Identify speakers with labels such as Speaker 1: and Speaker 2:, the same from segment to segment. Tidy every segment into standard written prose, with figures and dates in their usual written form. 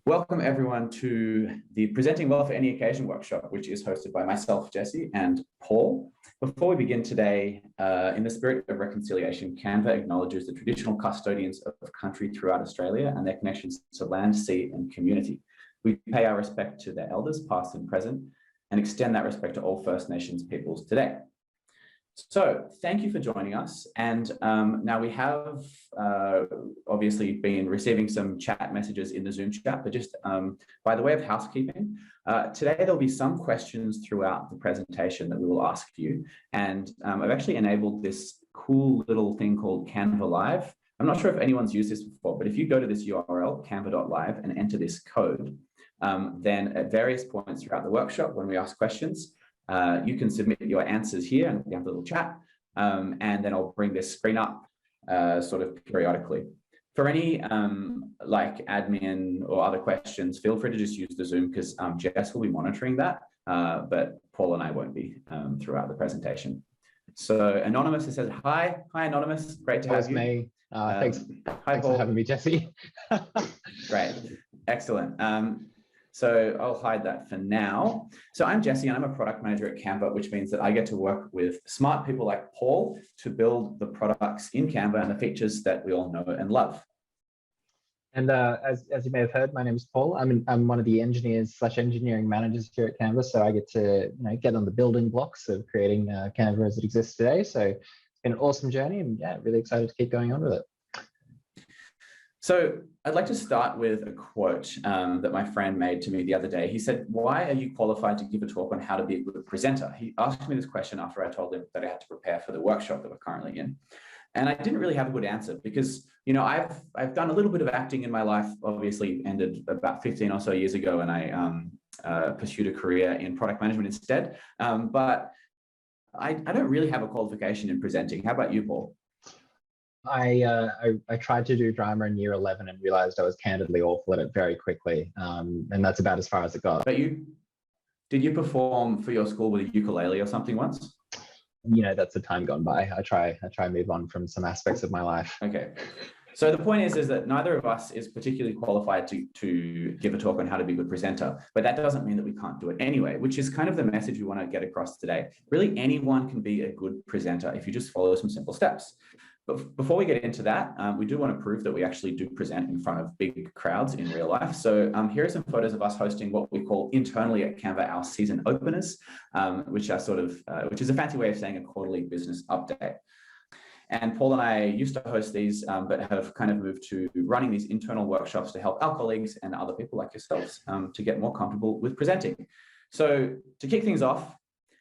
Speaker 1: Welcome everyone to the Presenting Well for Any Occasion workshop, which is hosted by myself, Jesse, and Paul. Before we begin today, in the spirit of reconciliation, Canva acknowledges the traditional custodians of country throughout Australia and their connections to land, sea, and community. We pay our respect to their elders, past and present, and extend that respect to all First Nations peoples today. So thank you for joining us. And now we have obviously been receiving some chat messages in the Zoom chat, but just by the way of housekeeping, today there'll be some questions throughout the presentation that we will ask you. And I've actually enabled this cool little thing called Canva Live. I'm not sure if anyone's used this before, but if you go to this URL, canva.live, and enter this code, then at various points throughout the workshop, when we ask questions, you can submit your answers here and we have a little chat, and then I'll bring this screen up sort of periodically. For any like admin or other questions, feel free to just use the Zoom because Jess will be monitoring that, but Paul and I won't be throughout the presentation. So Anonymous says, hi Anonymous, great to have you. That's me.
Speaker 2: Thanks for having me, Jesse.
Speaker 1: Great, excellent. So I'll hide that for now. So I'm Jesse and I'm a product manager at Canva, which means that I get to work with smart people like Paul to build the products in Canva and the features that we all know and love.
Speaker 2: And as you may have heard, my name is Paul. I'm one of the engineering managers here at Canva. So I get to get on the building blocks of creating Canva as it exists today. So it's been an awesome journey and yeah, really excited to keep going on with it.
Speaker 1: So I'd like to start with a quote that my friend made to me the other day. He said, why are you qualified to give a talk on how to be a good presenter? He asked me this question after I told him that I had to prepare for the workshop that we're currently in. And I didn't really have a good answer because, I've done a little bit of acting in my life, obviously ended about 15 or so years ago, and I pursued a career in product management instead. But I don't really have a qualification in presenting. How about you, Paul?
Speaker 2: I tried to do drama in year 11 and realized I was candidly awful at it very quickly. And that's about as far as it got.
Speaker 1: But did you perform for your school with a ukulele or something once?
Speaker 2: That's a time gone by. I try move on from some aspects of my life.
Speaker 1: Okay. So the point is that neither of us is particularly qualified to give a talk on how to be a good presenter, but that doesn't mean that we can't do it anyway, which is kind of the message we want to get across today. Really, anyone can be a good presenter if you just follow some simple steps. But before we get into that, we do want to prove that we actually do present in front of big crowds in real life. So here are some photos of us hosting what we call internally at Canva our season openers, which is a fancy way of saying a quarterly business update. And Paul and I used to host these, but have kind of moved to running these internal workshops to help our colleagues and other people like yourselves to get more comfortable with presenting. So to kick things off,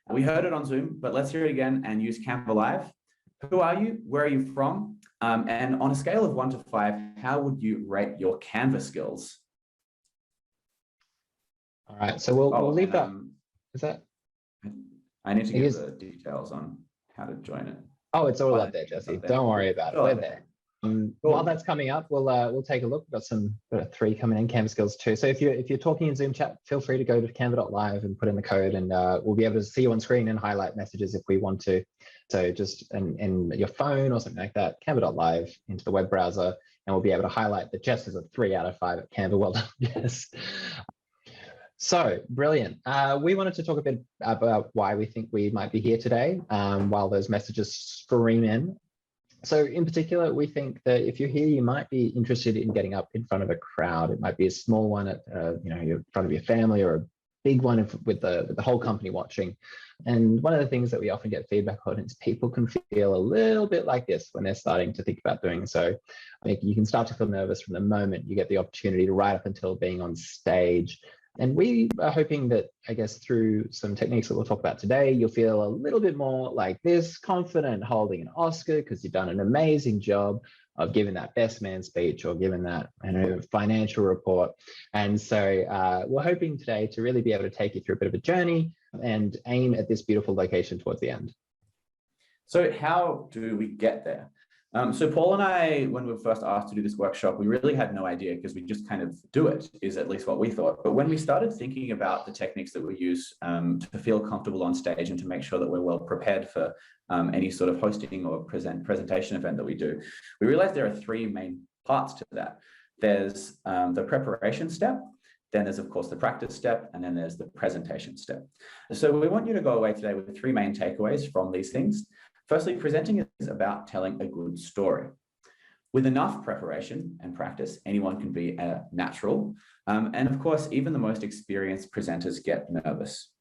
Speaker 1: we heard it on Zoom, but let's hear it again and use Canva Live. Who are you? Where are you from? And on a scale of 1 to 5, how would you rate your Canva skills?
Speaker 2: All right, so we'll leave that. Is that?
Speaker 1: I need to give the details on how to join it.
Speaker 2: Oh, it's all up there, Jesse. Don't worry about it. We're there. Cool. While that's coming up, we'll take a look. We've got 3 coming in, Canva skills 2. So if you're talking in Zoom chat, feel free to go to canva.live and put in the code, and we'll be able to see you on screen and highlight messages if we want to. So just in your phone or something like that, canva.live into the web browser, and we'll be able to highlight that Jess is a 3 out of 5 at Canva. Well done, Jess. So brilliant. We wanted to talk a bit about why we think we might be here today while those messages stream in. So in particular, we think that if you're here, you might be interested in getting up in front of a crowd. It might be a small one at you're in front of your family, or a big one with the whole company watching. And one of the things that we often get feedback on is people can feel a little bit like this when they're starting to think about doing so. I think you can start to feel nervous from the moment you get the opportunity to right up until being on stage. And we are hoping that, I guess, through some techniques that we'll talk about today, you'll feel a little bit more like this, confident holding an Oscar because you've done an amazing job of giving that best man speech or giving that financial report. And so we're hoping today to really be able to take you through a bit of a journey and aim at this beautiful location towards the end.
Speaker 1: So how do we get there? So Paul and I, when we were first asked to do this workshop, we really had no idea because we just kind of do it, is at least what we thought. But when we started thinking about the techniques that we use to feel comfortable on stage and to make sure that we're well prepared for any sort of hosting or presentation event that we do, we realized there are three main parts to that. There's the preparation step, then there's of course the practice step, and then there's the presentation step. So we want you to go away today with three main takeaways from these things. Firstly, presenting is about telling a good story. With enough preparation and practice, anyone can be a natural. And of course, even the most experienced presenters get nervous.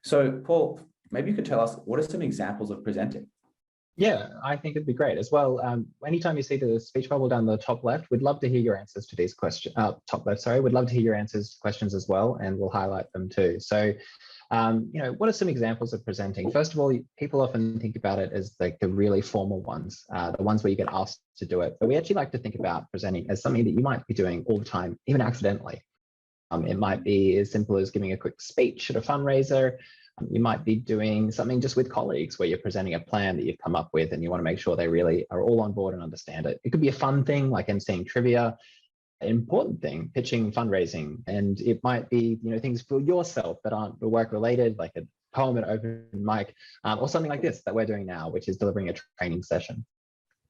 Speaker 1: So Paul, maybe you could tell us, what are some examples of presenting?
Speaker 2: Yeah, I think it'd be great as well. Anytime you see the speech bubble down the top left, we'd love to hear your answers to these questions. Top left, sorry. We'd love to hear your answers to questions as well, and we'll highlight them too. So, what are some examples of presenting? First of all, people often think about it as like the really formal ones, the ones where you get asked to do it. But we actually like to think about presenting as something that you might be doing all the time, even accidentally. It might be as simple as giving a quick speech at a fundraiser. You might be doing something just with colleagues where you're presenting a plan that you've come up with and you want to make sure they really are all on board and understand it. It could be a fun thing like emceeing trivia, an important thing, pitching fundraising, and it might be things for yourself that aren't work related, like a poem at open mic, or something like this that we're doing now, which is delivering a training session.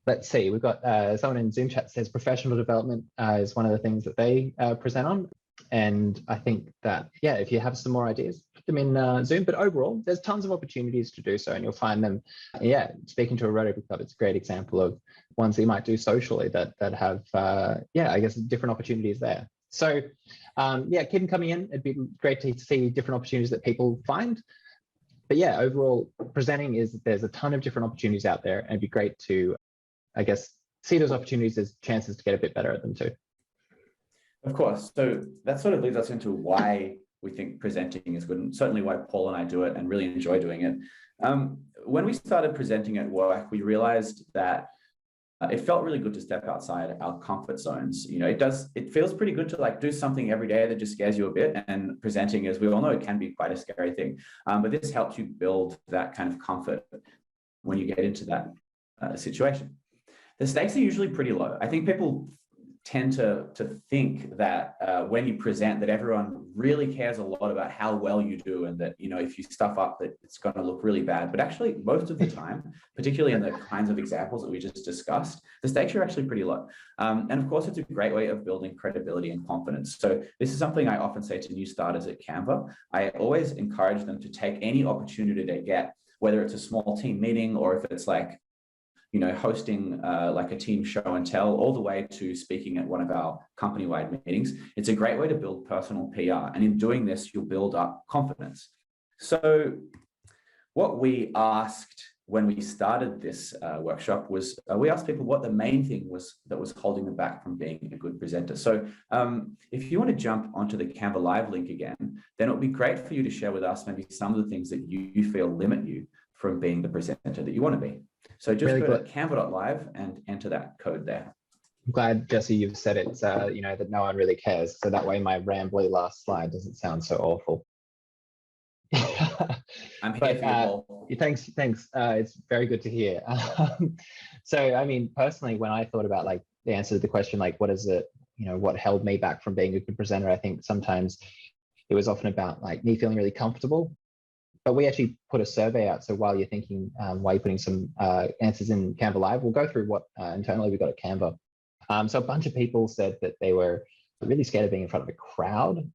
Speaker 2: Let's see, we've got someone in Zoom chat says professional development is one of the things that they present on. And I think that, yeah, if you have some more ideas, put them in Zoom. But overall, there's tons of opportunities to do so, and you'll find them. Yeah, speaking to a Rotary Club, it's a great example of ones that you might do socially that have, I guess, different opportunities there. So, yeah, keep them coming in. It'd be great to see different opportunities that people find. But yeah, overall, presenting there's a ton of different opportunities out there, and it'd be great to, I guess, see those opportunities as chances to get a bit better at them too.
Speaker 1: Of course. So that sort of leads us into why we think presenting is good, and certainly why Paul and I do it and really enjoy doing it. When we started presenting at work, we realized that it felt really good to step outside our comfort zones. It feels pretty good to like do something every day that just scares you a bit. And presenting, as we all know, it can be quite a scary thing. But this helps you build that kind of comfort when you get into that situation. The stakes are usually pretty low. I think people tend to think that when you present, that everyone really cares a lot about how well you do, and that if you stuff up that it's going to look really bad. But actually, most of the time, particularly in the kinds of examples that we just discussed, the stakes are actually pretty low. And of course, it's a great way of building credibility and confidence. So this is something I often say to new starters at Canva. I always encourage them to take any opportunity they get, whether it's a small team meeting or if it's like hosting like a team show and tell, all the way to speaking at one of our company-wide meetings. It's a great way to build personal PR. And in doing this, you'll build up confidence. So what we asked when we started this workshop was, we asked people what the main thing was that was holding them back from being a good presenter. So if you want to jump onto the Canva Live link again, then it would be great for you to share with us maybe some of the things that you feel limit you from being the presenter that you want to be. So just really go to canva.live and enter that code there.
Speaker 2: I'm glad, Jesse, you've said it, that no one really cares. So that way my rambly last slide doesn't sound so awful.
Speaker 1: I'm here for you, Paul.
Speaker 2: Thanks. It's very good to hear. So, I mean, personally, when I thought about like the answer to the question, like, what is it, what held me back from being a good presenter? I think sometimes it was often about like me feeling really comfortable. But we actually put a survey out. So while you're thinking, while you're putting some answers in Canva Live, we'll go through what internally we got at Canva. So a bunch of people said that they were really scared of being in front of a crowd,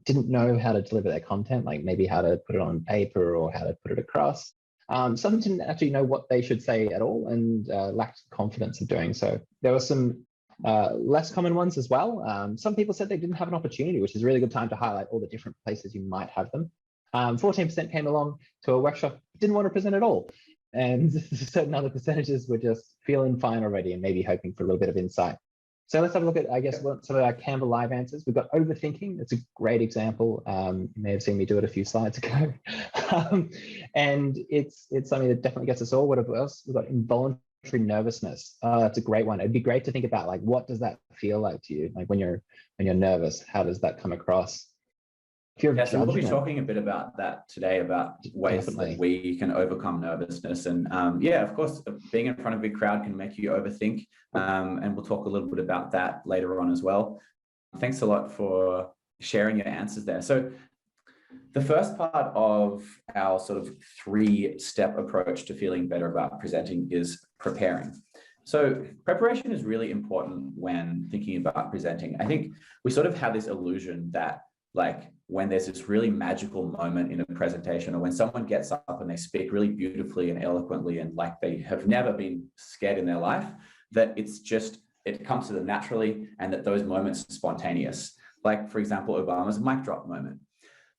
Speaker 2: didn't know how to deliver their content, like maybe how to put it on paper or how to put it across. Some didn't actually know what they should say at all and lacked confidence of doing so. There were some less common ones as well. Some people said they didn't have an opportunity, which is a really good time to highlight all the different places you might have them. 14% came along to a workshop, didn't want to present at all. And certain other percentages were just feeling fine already and maybe hoping for a little bit of insight. So let's have a look at, I guess, what some of our Canva Live answers. We've got overthinking. It's a great example. You may have seen me do it a few slides ago. And it's something that definitely gets us all. What else? We've got involuntary nervousness. That's a great one. It'd be great to think about, like, what does that feel like to you? Like when you're nervous, how does that come across?
Speaker 1: Yeah, so we'll be talking a bit about that today, about ways that we can overcome nervousness. And yeah, of course, being in front of a big crowd can make you overthink. And we'll talk a little bit about that later on as well. Thanks a lot for sharing your answers there. So the first part of our sort of 3-step approach to feeling better about presenting is preparing. So preparation is really important when thinking about presenting. I think we sort of have this illusion that, like, when there's this really magical moment in a presentation, or when someone gets up and they speak really beautifully and eloquently and like they have never been scared in their life, that it comes to them naturally, and that those moments are spontaneous. Like, for example, Obama's mic drop moment.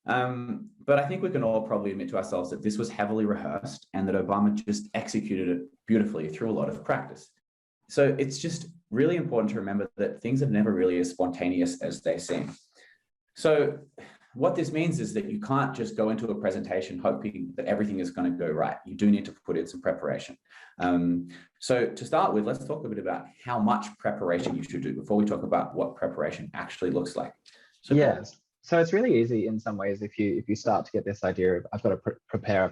Speaker 1: But I think we can all probably admit to ourselves that this was heavily rehearsed, and that Obama just executed it beautifully through a lot of practice. So it's just really important to remember that things are never really as spontaneous as they seem. So what this means is that you can't just go into a presentation hoping that everything is going to go right. You do need to put in some preparation. So to start with, let's talk a bit about how much preparation you should do before we talk about what preparation actually looks like. So
Speaker 2: yes. So it's really easy in some ways if you start to get this idea of I've got to prepare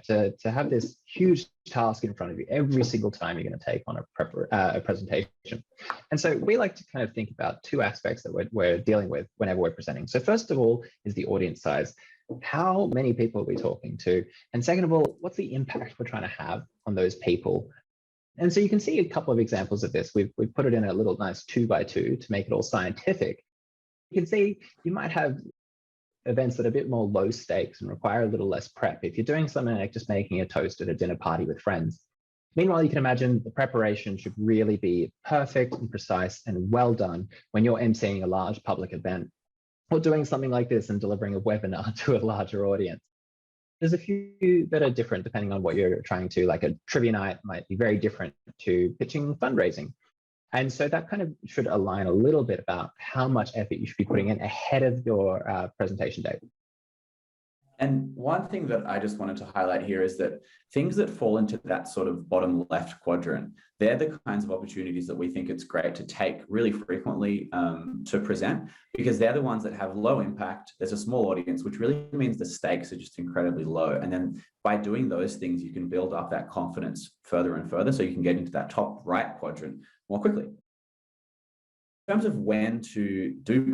Speaker 2: to have this huge task in front of you every single time you're going to take on a presentation. And so we like to kind of think about 2 aspects that we're dealing with whenever we're presenting. So first of all is the audience size. How many people are we talking to? And second of all, what's the impact we're trying to have on those people? And so you can see a couple of examples of this. We've put it in a little nice 2x2 to make it all scientific. You can see you might have events that are a bit more low stakes and require a little less prep. If you're doing something like just making a toast at a dinner party with friends. Meanwhile, you can imagine the preparation should really be perfect and precise and well done when you're emceeing a large public event, or doing something like this and delivering a webinar to a larger audience. There's a few that are different depending on what you're trying to, like a trivia night might be very different to pitching fundraising. And so that kind of should align a little bit about how much effort you should be putting in ahead of your presentation date.
Speaker 1: And one thing that I just wanted to highlight here is that things that fall into that sort of bottom left quadrant, they're the kinds of opportunities that we think it's great to take really frequently to present, because they're the ones that have low impact. There's a small audience, which really means the stakes are just incredibly low. And then by doing those things, you can build up that confidence further and further, so you can get into that top right quadrant more quickly. In terms of when to do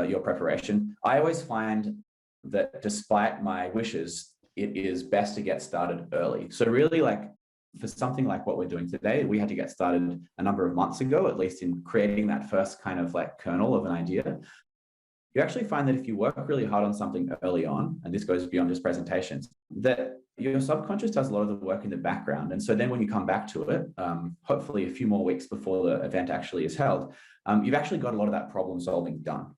Speaker 1: your preparation, I always find that despite my wishes, it is best to get started early. So really, like for something like what we're doing today, we had to get started a number of months ago, at least in creating that first kind of like kernel of an idea. You actually find that if you work really hard on something early on, and this goes beyond just presentations, that your subconscious does a lot of the work in the background. And so then when you come back to it, hopefully a few more weeks before the event actually is held, you've actually got a lot of that problem solving done.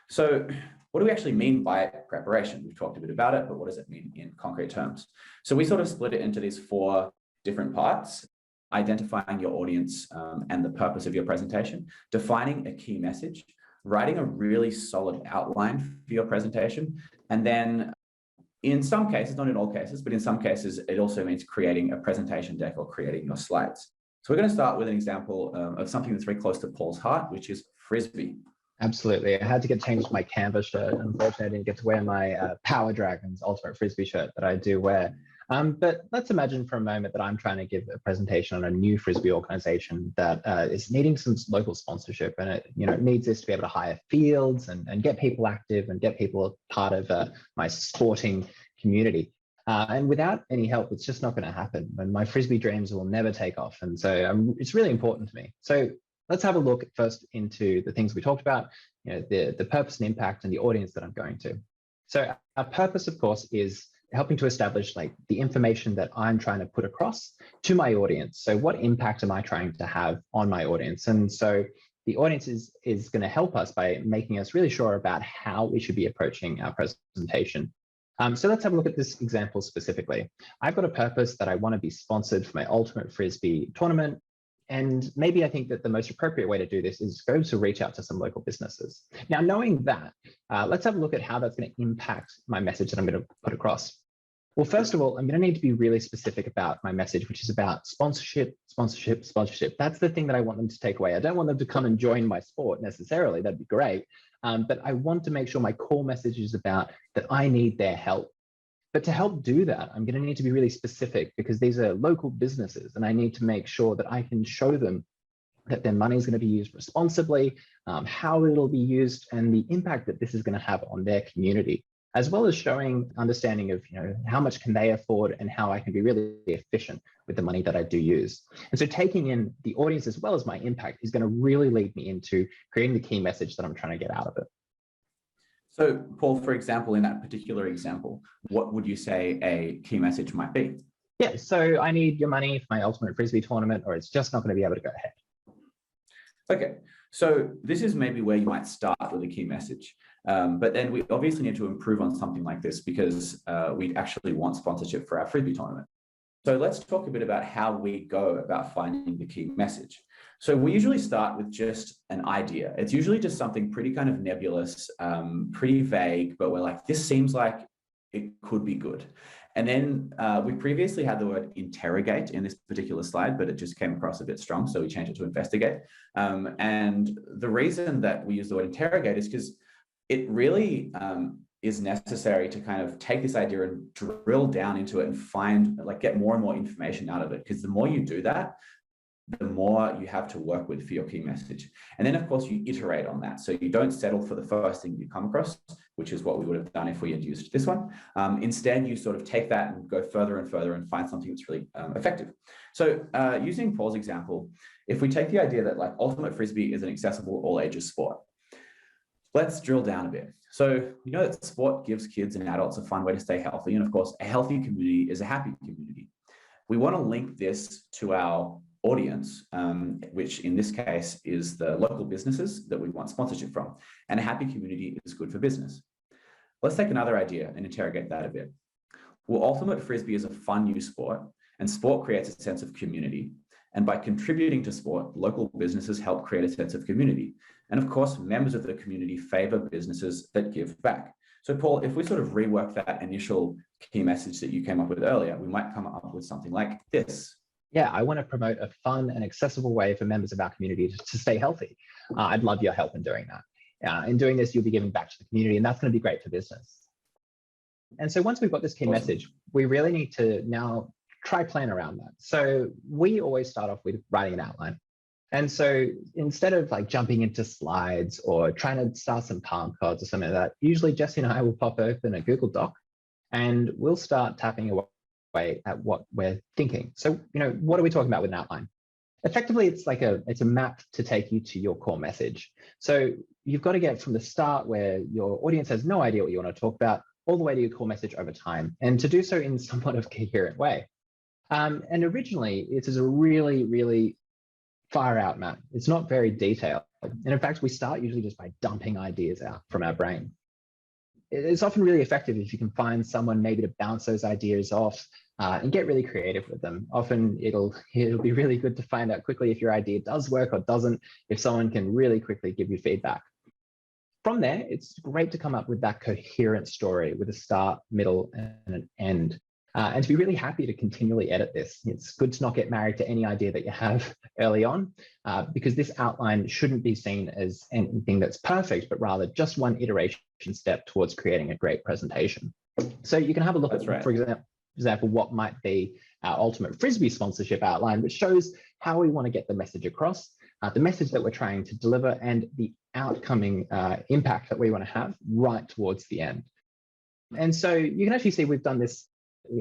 Speaker 1: So what do we actually mean by preparation? We've talked a bit about it, but what does it mean in concrete terms? So we sort of split it into these 4 different parts: identifying your audience and the purpose of your presentation, defining a key message, writing a really solid outline for your presentation, and then in some cases, not in all cases, but in some cases, it also means creating a presentation deck or creating your slides. So we're going to start with an example of something that's very close to Paul's heart, which is Frisbee.
Speaker 2: Absolutely. I had to get changed my Canva shirt. Unfortunately, I didn't get to wear my Power Dragons Ultimate Frisbee shirt that I do wear. But let's imagine for a moment that I'm trying to give a presentation on a new Frisbee organization that is needing some local sponsorship, and it needs this to be able to hire fields and get people active and get people part of my sporting community. And without any help, it's just not going to happen. And my Frisbee dreams will never take off. And so it's really important to me. So let's have a look first into the things we talked about, the purpose and impact and the audience that I'm going to. So our purpose, of course, is helping to establish like the information that I'm trying to put across to my audience. So what impact am I trying to have on my audience? And so the audience is going to help us by making us really sure about how we should be approaching our presentation. So let's have a look at this example specifically. I've got a purpose that I want to be sponsored for my Ultimate Frisbee tournament. And maybe I think that the most appropriate way to do this is go to reach out to some local businesses. Now, knowing that, let's have a look at how that's going to impact my message that I'm going to put across. Well, first of all, I'm going to need to be really specific about my message, which is about sponsorship, sponsorship, sponsorship. That's the thing that I want them to take away. I don't want them to come and join my sport necessarily. That'd be great. but I want to make sure my core message is about that I need their help. But to help do that, I'm going to need to be really specific because these are local businesses and I need to make sure that I can show them that their money is going to be used responsibly, how it'll be used, and the impact that this is going to have on their community, as well as showing understanding of how much can they afford and how I can be really efficient with the money that I do use. And so taking in the audience as well as my impact is going to really lead me into creating the key message that I'm trying to get out of it.
Speaker 1: So Paul, for example, in that particular example, what would you say a key message might be?
Speaker 2: Yeah, so I need your money for my ultimate Frisbee tournament, or it's just not going to be able to go ahead.
Speaker 1: Okay, so this is maybe where you might start with a key message. But then we obviously need to improve on something like this because we actually want sponsorship for our Frisbee tournament. So let's talk a bit about how we go about finding the key message. So we usually start with just an idea. It's usually just something pretty kind of nebulous, pretty vague, but we're like, this seems like it could be good. And then we previously had the word interrogate in this particular slide, but it just came across a bit strong. So we changed it to investigate. And the reason that we use the word interrogate is because it really is necessary to kind of take this idea and drill down into it and find, like, get more and more information out of it. Because the more you do that, the more you have to work with for your key message. And then, of course, you iterate on that. So you don't settle for the first thing you come across, which is what we would have done if we had used this one. Instead, you sort of take that and go further and further and find something that's really effective. So using Paul's example, if we take the idea that like Ultimate Frisbee is an accessible all ages sport, let's drill down a bit. So you know that sport gives kids and adults a fun way to stay healthy. And of course, a healthy community is a happy community. We want to link this to our audience, which in this case is the local businesses that we want sponsorship from. And a happy community is good for business. Let's take another idea and interrogate that a bit. Well, Ultimate Frisbee is a fun new sport, and sport creates a sense of community. And by contributing to sport, local businesses help create a sense of community. And of course, members of the community favor businesses that give back. So Paul, if we sort of rework that initial key message that you came up with earlier, we might come up with something like this.
Speaker 2: Yeah, I want to promote a fun and accessible way for members of our community to stay healthy. I'd love your help in doing that. In doing this, you'll be giving back to the community, and that's going to be great for business. And so once we've got this key message, we really need to now try plan around that. So we always start off with writing an outline. And so instead of like jumping into slides or trying to start some palm cards or something like that, usually Jesse and I will pop open a Google Doc and we'll start tapping away at what we're thinking. So, what are we talking about with an outline? Effectively, it's a map to take you to your core message. So you've got to get from the start where your audience has no idea what you want to talk about all the way to your core message over time, and to do so in somewhat of a coherent way. And originally, it is a really, really far out map. It's not very detailed. And in fact, we start usually just by dumping ideas out from our brain. It's often really effective if you can find someone maybe to bounce those ideas off and get really creative with them. Often it'll be really good to find out quickly if your idea does work or doesn't, if someone can really quickly give you feedback. From there, it's great to come up with that coherent story with a start, middle, and an end. And to be really happy to continually edit this. It's good to not get married to any idea that you have early on, because this outline shouldn't be seen as anything that's perfect, but rather just one iteration step towards creating a great presentation. So you can have a look at, for example, what might be our Ultimate Frisbee sponsorship outline, which shows how we want to get the message across, the message that we're trying to deliver, and the outcoming impact that we want to have right towards the end. And so you can actually see we've done this.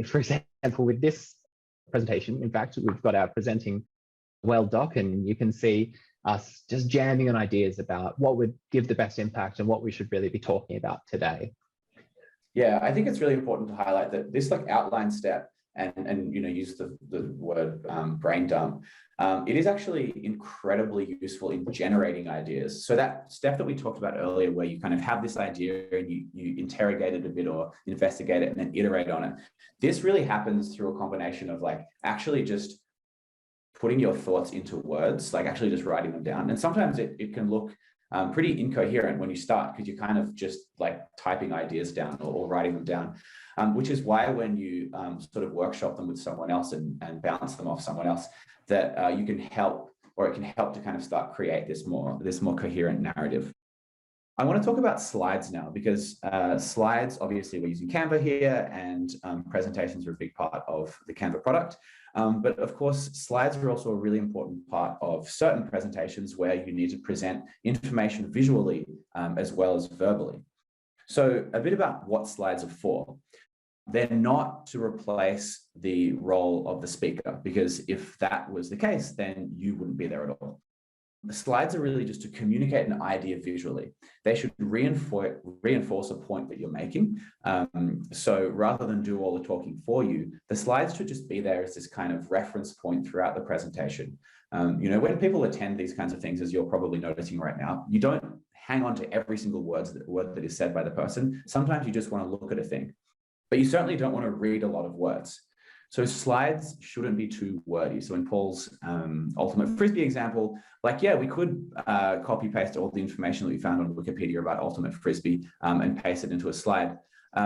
Speaker 2: For example, with this presentation, in fact, we've got our presenting well doc, and you can see us just jamming on ideas about what would give the best impact and what we should really be talking about today.
Speaker 1: Yeah, I think it's really important to highlight that this outline step and use the word brain dump. It is actually incredibly useful in generating ideas. So that step that we talked about earlier, where you kind of have this idea and you interrogate it a bit or investigate it and then iterate on it. This really happens through a combination of actually just putting your thoughts into words, actually just writing them down. And sometimes it can look pretty incoherent when you start, because you're kind of just typing ideas down or writing them down, which is why when you sort of workshop them with someone else and bounce them off someone else, that you can help, or it can help to kind of start create this more coherent narrative. I want to talk about slides now because slides, obviously we're using Canva here, and presentations are a big part of the Canva product. But of course, slides are also a really important part of certain presentations where you need to present information visually as well as verbally. So a bit about what slides are for. They're not to replace the role of the speaker, because if that was the case, then you wouldn't be there at all. The slides are really just to communicate an idea visually. They should reinforce a point that you're making. So rather than do all the talking for you, the slides should just be there as this kind of reference point throughout the presentation. When people attend these kinds of things, as you're probably noticing right now, you don't hang on to every single word that is said by the person. Sometimes you just want to look at a thing, but you certainly don't want to read a lot of words. So slides shouldn't be too wordy. So in Paul's ultimate frisbee example, we could copy paste all the information that we found on Wikipedia about ultimate frisbee and paste it into a slide.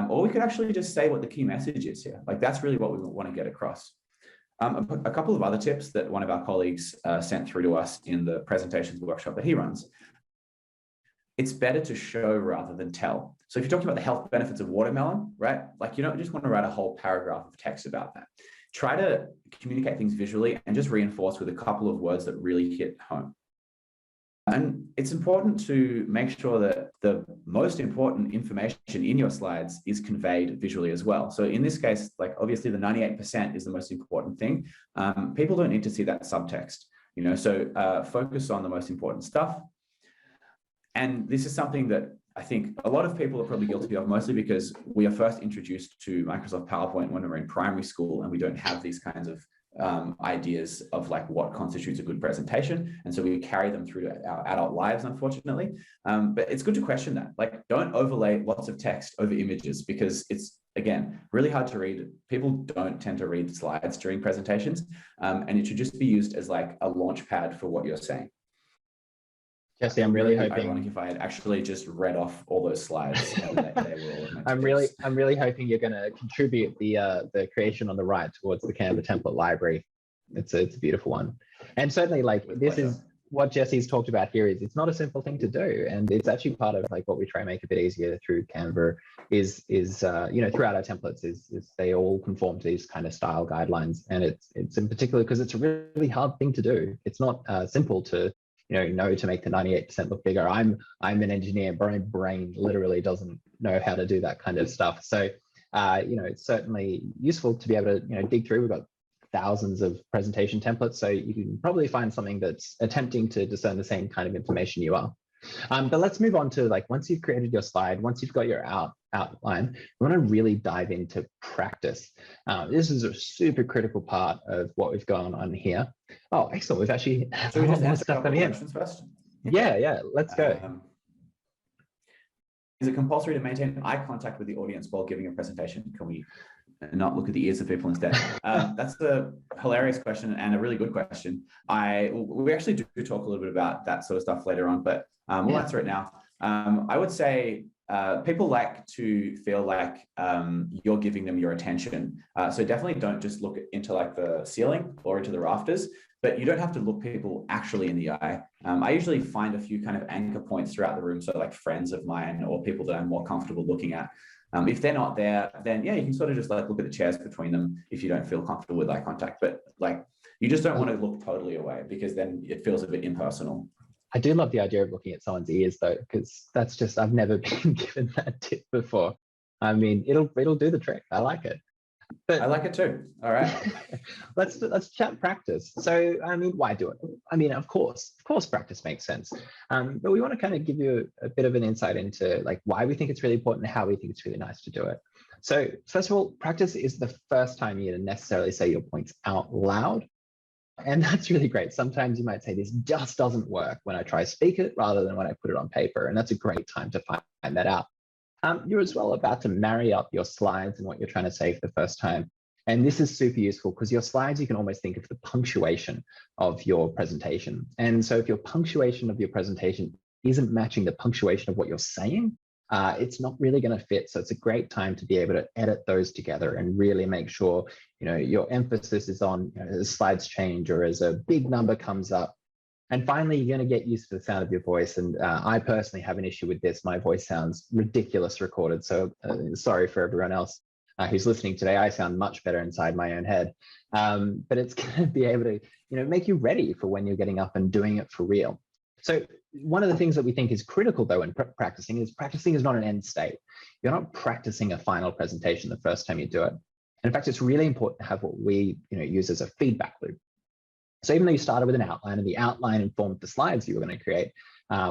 Speaker 1: Or we could actually just say what the key message is here. That's really what we want to get across. A couple of other tips that one of our colleagues sent through to us in the presentations workshop that he runs. It's better to show rather than tell. So if you're talking about the health benefits of watermelon, right? You don't just want to write a whole paragraph of text about that. Try to communicate things visually and just reinforce with a couple of words that really hit home. And it's important to make sure that the most important information in your slides is conveyed visually as well. So in this case, obviously the 98% is the most important thing. People don't need to see that subtext, so focus on the most important stuff. And this is something that I think a lot of people are probably guilty of, mostly because we are first introduced to Microsoft PowerPoint when we're in primary school, and we don't have these kinds of ideas of what constitutes a good presentation. And so we carry them through to our adult lives, unfortunately. But it's good to question that. Don't overlay lots of text over images, because it's, again, really hard to read. People don't tend to read slides during presentations. And it should just be used as a launch pad for what you're saying.
Speaker 2: Jesse, I'm really hoping.
Speaker 1: Ironic if I had actually just read off all those slides. And they were all
Speaker 2: I'm really hoping you're going to contribute the creation on the right towards the Canva template library. It's a beautiful one, and certainly this is what Jesse's talked about here. Is it's not a simple thing to do, and it's actually part of what we try and make a bit easier through Canva. Is throughout our templates is they all conform to these kind of style guidelines, and it's in particular because it's a really hard thing to do. It's not simple to to make the 98% look bigger. I'm an engineer, but my brain literally doesn't know how to do that kind of stuff. So, it's certainly useful to be able to, dig through. We've got thousands of presentation templates, so you can probably find something that's attempting to discern the same kind of information you are. But let's move on to once you've created your slide, once you've got your outline, we want to really dive into practice. This is a super critical part of what we've gone on here. Oh, excellent. We've actually
Speaker 1: so we just answer stuff coming in first.
Speaker 2: Yeah, let's go.
Speaker 1: Is it compulsory to maintain eye contact with the audience while giving a presentation? Can we not look at the ears of people instead? That's a hilarious question and a really good question. We actually do talk a little bit about that sort of stuff later on, but we'll answer it now. I would say people like to feel like you're giving them your attention. So definitely don't just look into the ceiling or into the rafters, but you don't have to look people actually in the eye. I usually find a few kind of anchor points throughout the room. So friends of mine or people that I'm more comfortable looking at. If they're not there, then you can sort of just look at the chairs between them if you don't feel comfortable with eye contact. But you just don't want to look totally away, because then it feels a bit impersonal.
Speaker 2: I do love the idea of looking at someone's ears though, because that's just, I've never been given that tip before. I mean, it'll do the trick. I like it. But
Speaker 1: I like it too. All right.
Speaker 2: let's chat practice. So, I mean, why do it? I mean, of course, practice makes sense. But we want to kind of give you a bit of an insight into why we think it's really important and how we think it's really nice to do it. So first of all, practice is the first time you necessarily say your points out loud. And that's really great. Sometimes you might say this just doesn't work when I try to speak it rather than when I put it on paper. And that's a great time to find that out. You're as well about to marry up your slides and what you're trying to say for the first time. And this is super useful because your slides, you can almost think of the punctuation of your presentation. And so if your punctuation of your presentation isn't matching the punctuation of what you're saying, it's not really going to fit. So it's a great time to be able to edit those together and really make sure, your emphasis is on, as slides change or as a big number comes up, And finally, you're going to get used to the sound of your voice. And I personally have an issue with this. My voice sounds ridiculous recorded. So sorry for everyone else who's listening today. I sound much better inside my own head. But it's going to be able to, make you ready for when you're getting up and doing it for real. So one of the things that we think is critical, though, in practicing is not an end state. You're not practicing a final presentation the first time you do it. And in fact, it's really important to have what we use as a feedback loop. So even though you started with an outline and the outline informed the slides you were going to create,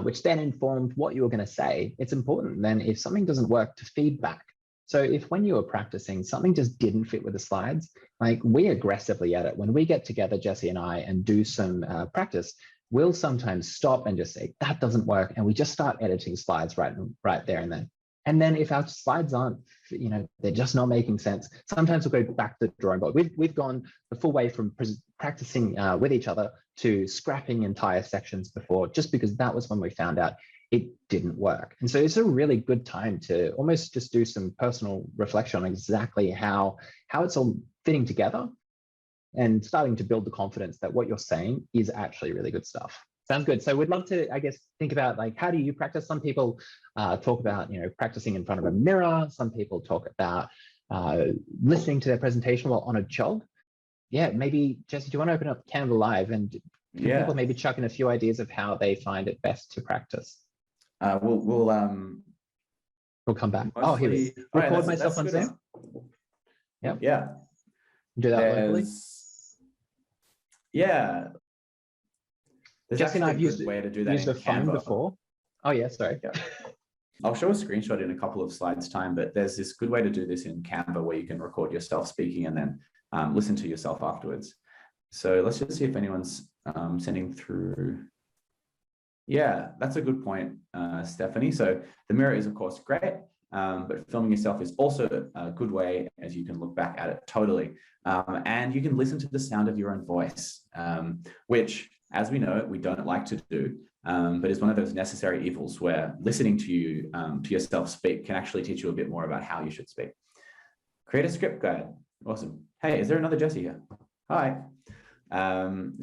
Speaker 2: which then informed what you were going to say, it's important then if something doesn't work to feedback. So if when you were practicing, something just didn't fit with the slides, like we aggressively edit. When we get together, Jesse and I, and do some practice, we'll sometimes stop and just say, that doesn't work. And we just start editing slides right there and then. And then if our slides aren't, they're just not making sense, sometimes we'll go back to the drawing board. We've gone the full way from practicing with each other to scrapping entire sections before, just because that was when we found out it didn't work. And so it's a really good time to almost just do some personal reflection on exactly how it's all fitting together and starting to build the confidence that what you're saying is actually really good stuff. Sounds good. So we'd love to, I guess, think about like, how do you practice? Some people talk about, practicing in front of a mirror. Some people talk about listening to their presentation while on a jog. Yeah, maybe, Jesse, do you want to open up Canva Live and people maybe chuck in a few ideas of how they find it best to practice?
Speaker 1: We'll
Speaker 2: come back. Oh, here it is. Record myself on Zoom. Yep.
Speaker 1: Yeah.
Speaker 2: Do that locally.
Speaker 1: Yeah. There's
Speaker 2: Jesse and I've used
Speaker 1: a way to do that
Speaker 2: used a phone before. Oh yeah, sorry.
Speaker 1: Yeah. I'll show a screenshot in a couple of slides time, but there's this good way to do this in Canva where you can record yourself speaking and then listen to yourself afterwards. So let's just see if anyone's sending through. Yeah, that's a good point, Stephanie. So the mirror is of course great, but filming yourself is also a good way as you can look back at it totally. And you can listen to the sound of your own voice, which, as we know, we don't like to do, but is one of those necessary evils where listening to you, to yourself speak can actually teach you a bit more about how you should speak. Create a script guide. Awesome. Hey, is there another Jesse here? Hi.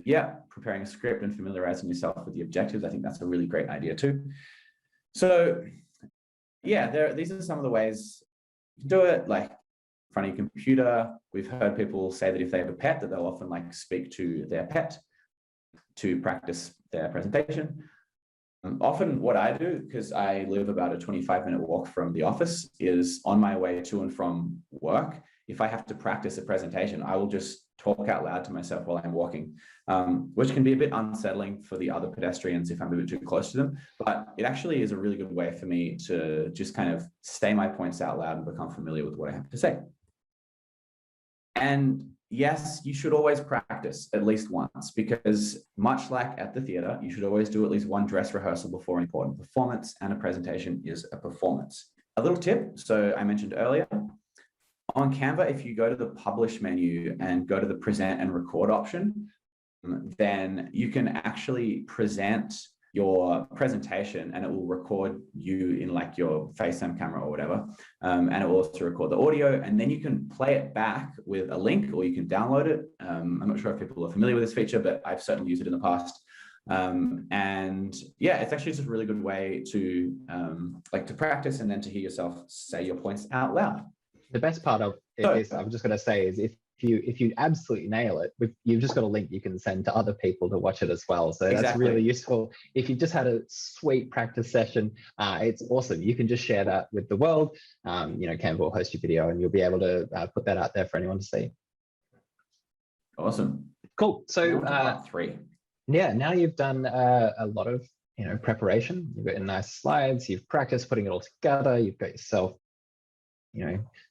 Speaker 1: Yeah, preparing a script and familiarizing yourself with the objectives. I think that's a really great idea too. So yeah, these are some of the ways you can do it, like in front of your computer. We've heard people say that if they have a pet, that they'll often like speak to their pet to practice their presentation. Often what I do, because I live about a 25-minute walk from the office, is on my way to and from work. If I have to practice a presentation, I will just talk out loud to myself while I'm walking, which can be a bit unsettling for the other pedestrians if I'm a bit too close to them. But it actually is a really good way for me to just kind of say my points out loud and become familiar with what I have to say. And yes, you should always practice at least once, because much like at the theater, you should always do at least one dress rehearsal before an important performance, and a presentation is a performance. A little tip, so I mentioned earlier, on Canva, if you go to the publish menu and go to the present and record option, then you can actually present your presentation and it will record you in like your FaceTime camera or whatever. And it will also record the audio, and then you can play it back with a link or you can download it. I'm not sure if people are familiar with this feature, but I've certainly used it in the past. And yeah, it's actually just a really good way to to practice and then to hear yourself say your points out loud.
Speaker 2: The best part of this, I'm just going to say, is if you absolutely nail it, you've just got a link you can send to other people to watch it as well. So that's really useful. If you just had a sweet practice session, it's awesome. You can just share that with the world. Canva will host your video and you'll be able to put that out there for anyone to see.
Speaker 1: Awesome.
Speaker 2: Cool. So
Speaker 1: part 3.
Speaker 2: Yeah, now you've done a lot of preparation. You've got nice slides. You've practiced putting it all together. You've got yourself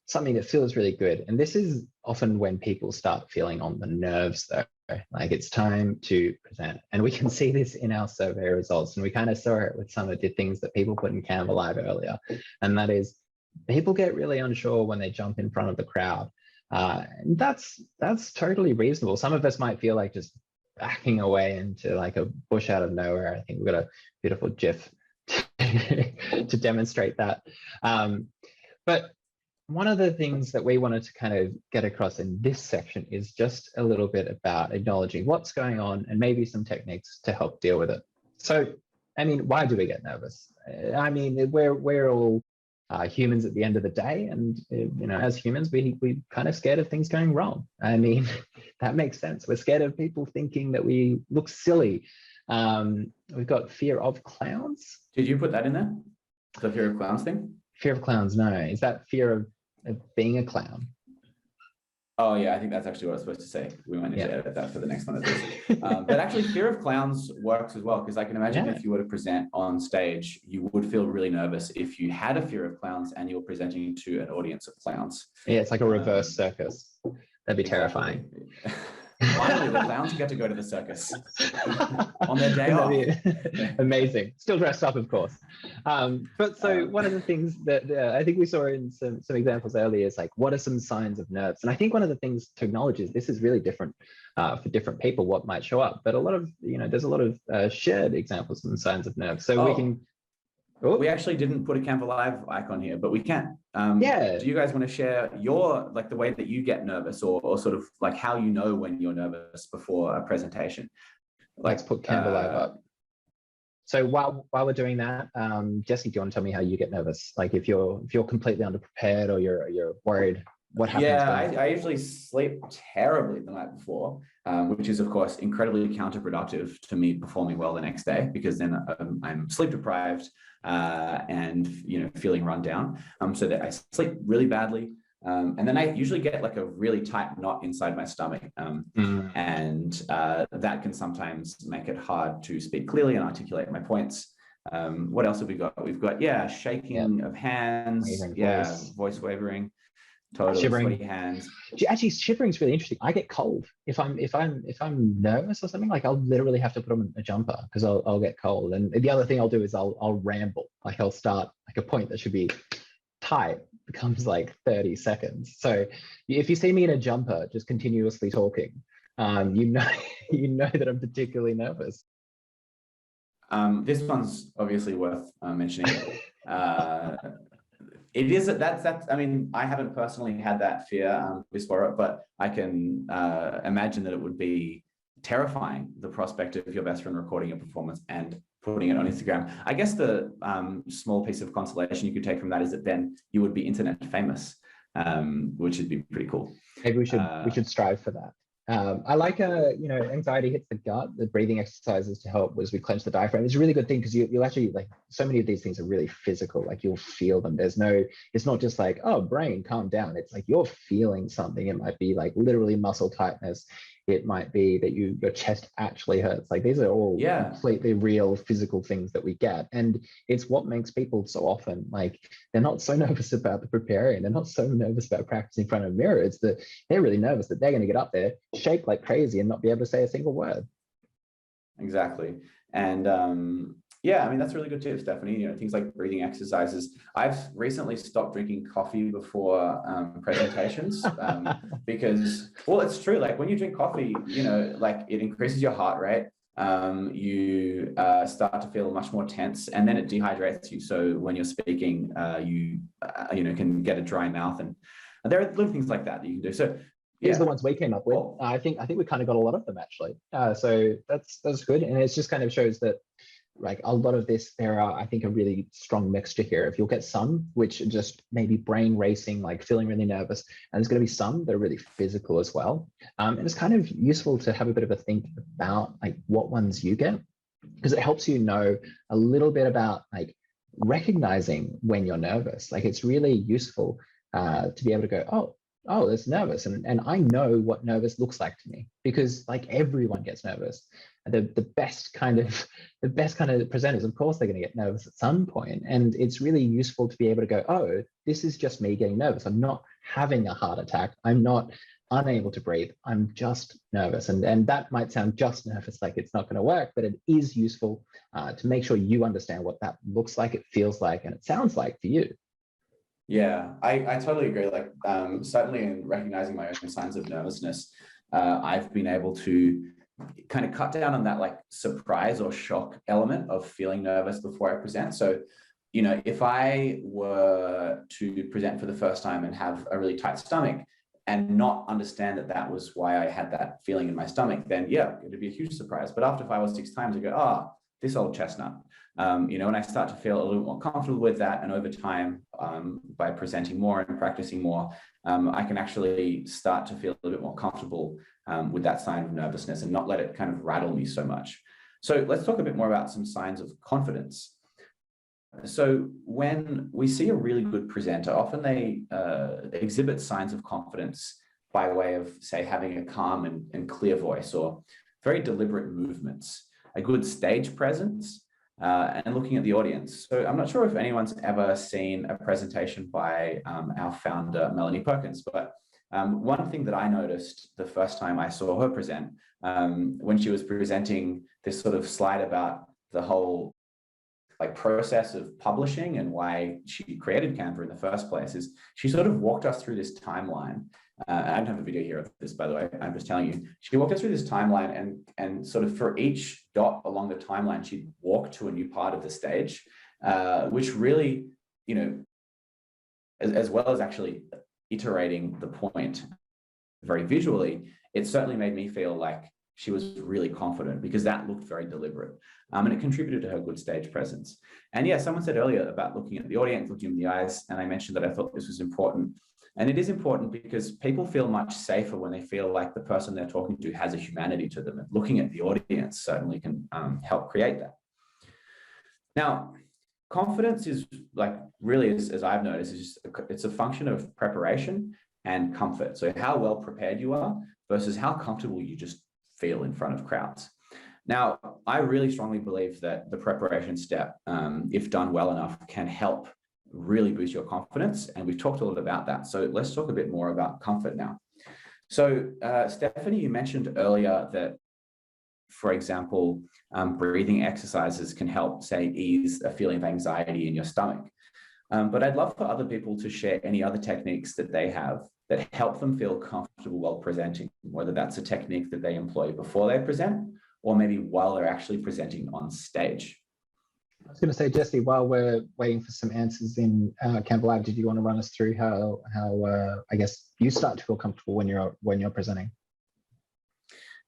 Speaker 2: something that feels really good. And this is often when people start feeling on the nerves though, like it's time to present. And we can see this in our survey results. And we kind of saw it with some of the things that people put in Canva Live earlier. And that is, people get really unsure when they jump in front of the crowd. And that's totally reasonable. Some of us might feel like just backing away into like a bush out of nowhere. I think we've got a beautiful GIF to demonstrate that. But one of the things that we wanted to kind of get across in this section is just a little bit about acknowledging what's going on and maybe some techniques to help deal with it. So, I mean, why do we get nervous? I mean, we're all humans at the end of the day, and as humans, we kind of scared of things going wrong. I mean, that makes sense. We're scared of people thinking that we look silly. We've got fear of clowns.
Speaker 1: Did you put that in there? The fear of clowns thing?
Speaker 2: Fear of clowns, no. Is that fear of being a clown?
Speaker 1: Oh yeah, I think that's actually what I was supposed to say. We might need to edit that for the next one of this. But actually fear of clowns works as well, because I can imagine if you were to present on stage, you would feel really nervous if you had a fear of clowns and you were presenting to an audience of clowns.
Speaker 2: Yeah, it's like a reverse circus. That'd be terrifying.
Speaker 1: Finally, the clowns get to go to the circus on their day off.
Speaker 2: Amazing. Still dressed up, of course. But so one of the things that I think we saw in some examples earlier is like, what are some signs of nerves? And I think one of the things to acknowledge is this is really different for different people, what might show up. But a lot of, there's a lot of shared examples and signs of nerves. So we can...
Speaker 1: We actually didn't put a Canva Live icon here, but we can.
Speaker 2: Yeah.
Speaker 1: Do you guys want to share your, like the way that you get nervous or sort of like how you know when you're nervous before a presentation?
Speaker 2: Let's put Canva Live up. So while we're doing that, Jesse, do you want to tell me how you get nervous? Like if you're completely underprepared or you're worried, what happens?
Speaker 1: Yeah, I usually sleep terribly the night before, which is of course incredibly counterproductive to me performing well the next day, because then I'm sleep deprived and feeling run down. So that I sleep really badly, and then I usually get like a really tight knot inside my stomach, and that can sometimes make it hard to speak clearly and articulate my points. What else have we got? We've got shaking of hands, voice wavering. Totally
Speaker 2: shivering.
Speaker 1: Sweaty hands.
Speaker 2: Actually, shivering is really interesting. I get cold if I'm nervous or something. Like I'll literally have to put on a jumper because I'll get cold. And the other thing I'll do is I'll ramble. Like I'll start like a point that should be tight becomes like 30 seconds. So if you see me in a jumper just continuously talking, you know that I'm particularly nervous.
Speaker 1: This one's obviously worth mentioning. It is that's I mean, I haven't personally had that fear before, but I can imagine that it would be terrifying, the prospect of your best friend recording a performance and putting it on Instagram. I guess the small piece of consolation you could take from that is that then you would be internet famous, which would be pretty cool.
Speaker 2: Maybe we should strive for that. I like anxiety hits the gut. The breathing exercises to help as we clench the diaphragm. It's a really good thing because you'll actually, like, so many of these things are really physical. Like you'll feel them. It's not just like, oh, brain, calm down. It's like you're feeling something. It might be like literally muscle tightness. It might be that your chest actually hurts. Like these are all completely real physical things that we get. And it's what makes people so often, like, they're not so nervous about the preparing. They're not so nervous about practicing in front of a mirror. It's that they're really nervous that they're going to get up there, shake like crazy and not be able to say a single word.
Speaker 1: Exactly. And I mean, that's a really good tip, Stephanie. Things like breathing exercises. I've recently stopped drinking coffee before presentations because, well, it's true. Like when you drink coffee, like it increases your heart rate. You start to feel much more tense, and then it dehydrates you. So when you're speaking, you can get a dry mouth, and there are little things like that you can do. So
Speaker 2: these are the ones we came up with. I think we kind of got a lot of them actually. So that's good, and it just kind of shows that, like, a lot of this, there are, I think, a really strong mixture here. If you'll get some which are just maybe brain racing, like feeling really nervous, and there's going to be some that are really physical as well. And it's kind of useful to have a bit of a think about like what ones you get, because it helps you know a little bit about like recognizing when you're nervous. Like it's really useful to be able to go, oh, that's nervous. And I know what nervous looks like to me, because like everyone gets nervous. The best kind of presenters, of course, they're going to get nervous at some point. And it's really useful to be able to go, oh, this is just me getting nervous. I'm not having a heart attack. I'm not unable to breathe. I'm just nervous. And that might sound just nervous, like it's not going to work, but it is useful to make sure you understand what that looks like, it feels like, and it sounds like for you.
Speaker 1: Yeah, I totally agree. Like certainly in recognizing my own signs of nervousness, I've been able to kind of cut down on that like surprise or shock element of feeling nervous before I present. So you know, if I were to present for the first time and have a really tight stomach and not understand that that was why I had that feeling in my stomach, then yeah, it'd be a huge surprise. But after 5 or 6 times, I go, oh, this old chestnut. You know, and I start to feel a little more comfortable with that. And over time, by presenting more and practicing more, I can actually start to feel a little bit more comfortable with that sign of nervousness and not let it kind of rattle me so much. So let's talk a bit more about some signs of confidence. So when we see a really good presenter, often they exhibit signs of confidence by way of, say, having a calm and clear voice, or very deliberate movements, a good stage presence, and looking at the audience. So I'm not sure if anyone's ever seen a presentation by our founder, Melanie Perkins, but one thing that I noticed the first time I saw her present, when she was presenting this sort of slide about the whole process of publishing and why she created Canva in the first place, is she sort of walked us through this timeline. I don't have a video here of this, by the way, I'm just telling you. She walked us through this timeline, and sort of for each dot along the timeline, she'd walk to a new part of the stage, which really, you know, as well as actually iterating the point very visually, it certainly made me feel like she was really confident, because that looked very deliberate, and it contributed to her good stage presence. And yeah, someone said earlier about looking at the audience, looking in the eyes, and I mentioned that I thought this was important. And it is important because people feel much safer when they feel like the person they're talking to has a humanity to them, and looking at the audience certainly can help create that. Now, confidence is really, as I've noticed, it's a function of preparation and comfort. So how well prepared you are versus how comfortable you just feel in front of crowds. Now, I really strongly believe that the preparation step, if done well enough, can help really boost your confidence. And we've talked a lot about that. So let's talk a bit more about comfort now. So Stephanie, you mentioned earlier that, for example, breathing exercises can help, say, ease a feeling of anxiety in your stomach. But I'd love for other people to share any other techniques that they have that help them feel comfortable while presenting, whether that's a technique that they employ before they present, or maybe while they're actually presenting on stage.
Speaker 2: I was going to say, Jesse, while we're waiting for some answers in Canva Live, did you want to run us through how I guess you start to feel comfortable when you're presenting?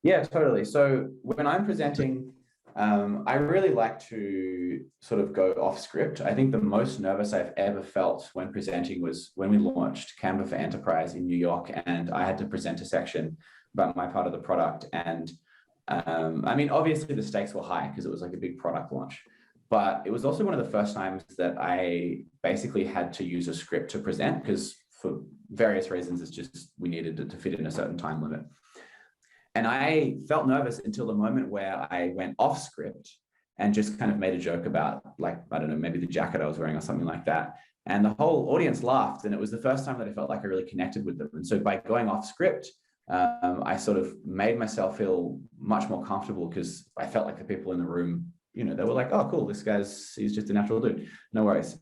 Speaker 1: Yeah, totally. So when I'm presenting, I really like to sort of go off script. I think the most nervous I've ever felt when presenting was when we launched Canva for Enterprise in New York, and I had to present a section about my part of the product. And I mean, obviously the stakes were high because it was like a big product launch, but it was also one of the first times that I basically had to use a script to present, because for various reasons, it's just we needed it to fit in a certain time limit. And I felt nervous until the moment where I went off script and just kind of made a joke about, like, I don't know, maybe the jacket I was wearing or something like that. And the whole audience laughed. And it was the first time that I felt like I really connected with them. And so by going off script, I sort of made myself feel much more comfortable, because I felt like the people in the room, you know, they were like, oh, cool, he's just a natural dude. No worries.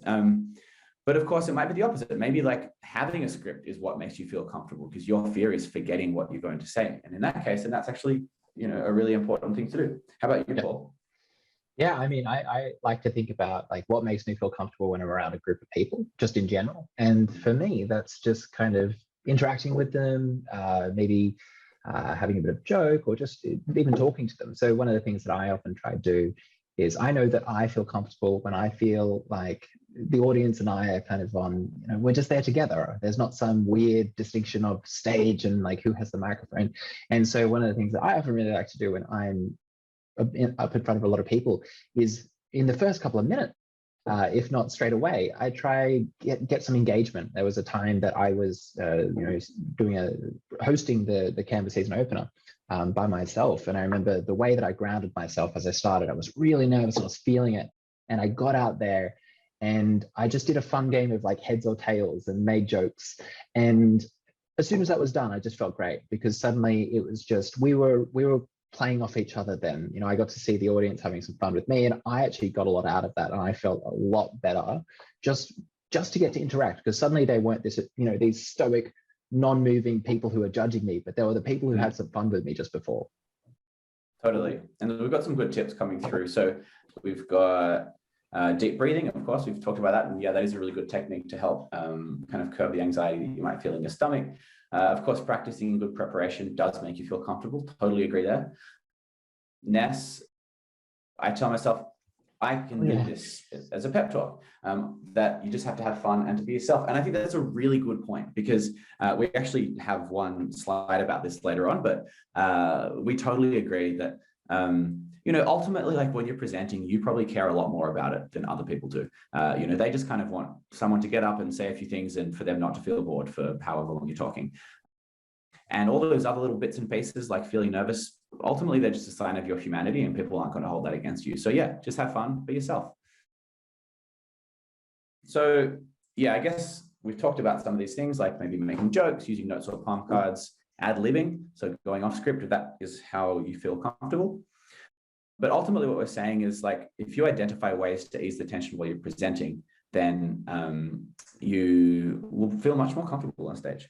Speaker 1: But of course, it might be the opposite. Maybe like having a script is what makes you feel comfortable, because your fear is forgetting what you're going to say. And in that case, and that's actually, you know, a really important thing to do. How about you, Paul?
Speaker 2: Yeah, I mean, I like to think about like what makes me feel comfortable when I'm around a group of people, just in general. And for me, that's just kind of interacting with them, maybe having a bit of joke, or just even talking to them. So one of the things that I often try to do is, I know that I feel comfortable when I feel like the audience and I are kind of on, you know, we're just there together. There's not some weird distinction of stage and like who has the microphone. And so one of the things that I often really like to do when I'm up in front of a lot of people is, in the first couple of minutes, if not straight away, I try get some engagement. There was a time that I was, you know, hosting the Canva season opener by myself, and I remember the way that I grounded myself as I started. I was really nervous. I was feeling it, and I got out there, and I just did a fun game of like heads or tails and made jokes. And as soon as that was done, I just felt great, because suddenly it was just we were playing off each other then. You know, I got to see the audience having some fun with me, and I actually got a lot out of that, and I felt a lot better just to get to interact, because suddenly they weren't this, you know, these stoic, non-moving people who are judging me, but they were the people who had some fun with me just before.
Speaker 1: Totally. And we've got some good tips coming through. So we've got Deep breathing, of course, we've talked about that. And yeah, that is a really good technique to help kind of curb the anxiety that you might feel in your stomach. Of course, practicing good preparation does make you feel comfortable. Totally agree there. Ness, I tell myself, I can do this as a pep talk, that you just have to have fun and to be yourself. And I think that's a really good point, because we actually have one slide about this later on, but we totally agree that, ultimately, like when you're presenting, you probably care a lot more about it than other people do. They just kind of want someone to get up and say a few things and for them not to feel bored for however long you're talking. And all those other little bits and pieces, like feeling nervous, ultimately, they're just a sign of your humanity, and people aren't going to hold that against you. So yeah, just have fun, be yourself. So yeah, I guess we've talked about some of these things, like maybe making jokes, using notes or palm cards, ad-libbing, so going off script if that is how you feel comfortable. But ultimately what we're saying is, like, if you identify ways to ease the tension while you're presenting, then you will feel much more comfortable on stage.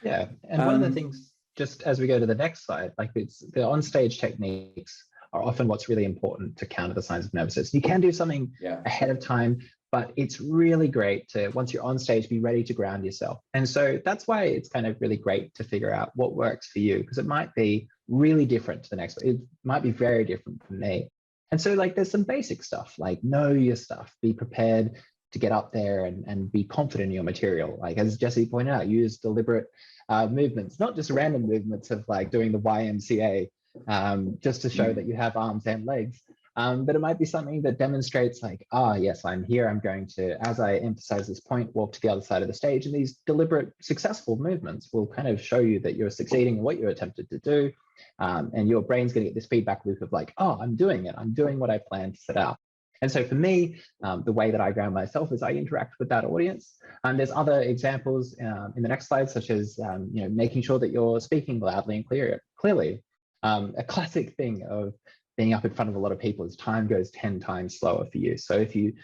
Speaker 2: Yeah, and one of the things, just as we go to the next slide, like it's the on-stage techniques are often what's really important to counter the signs of nervousness. You can do something ahead of time, but it's really great to, once you're on stage, be ready to ground yourself. And so that's why it's kind of really great to figure out what works for you, because it might be really different to the next one. It might be very different from me. And so, like, there's some basic stuff, like know your stuff, be prepared to get up there and be confident in your material. Like, as Jesse pointed out, use deliberate movements, not just random movements of like doing the YMCA just to show that you have arms and legs. But it might be something that demonstrates like, yes, I'm here. I'm going to, as I emphasize this point, walk to the other side of the stage. And these deliberate, successful movements will kind of show you that you're succeeding in what you attempted to do. And your brain's going to get this feedback loop of like, I'm doing it. I'm doing what I planned to set out. And so for me, the way that I ground myself is I interact with that audience. And there's other examples in the next slide, such as making sure that you're speaking loudly and clearly. A classic thing of being up in front of a lot of people is time goes 10 times slower for you. So if you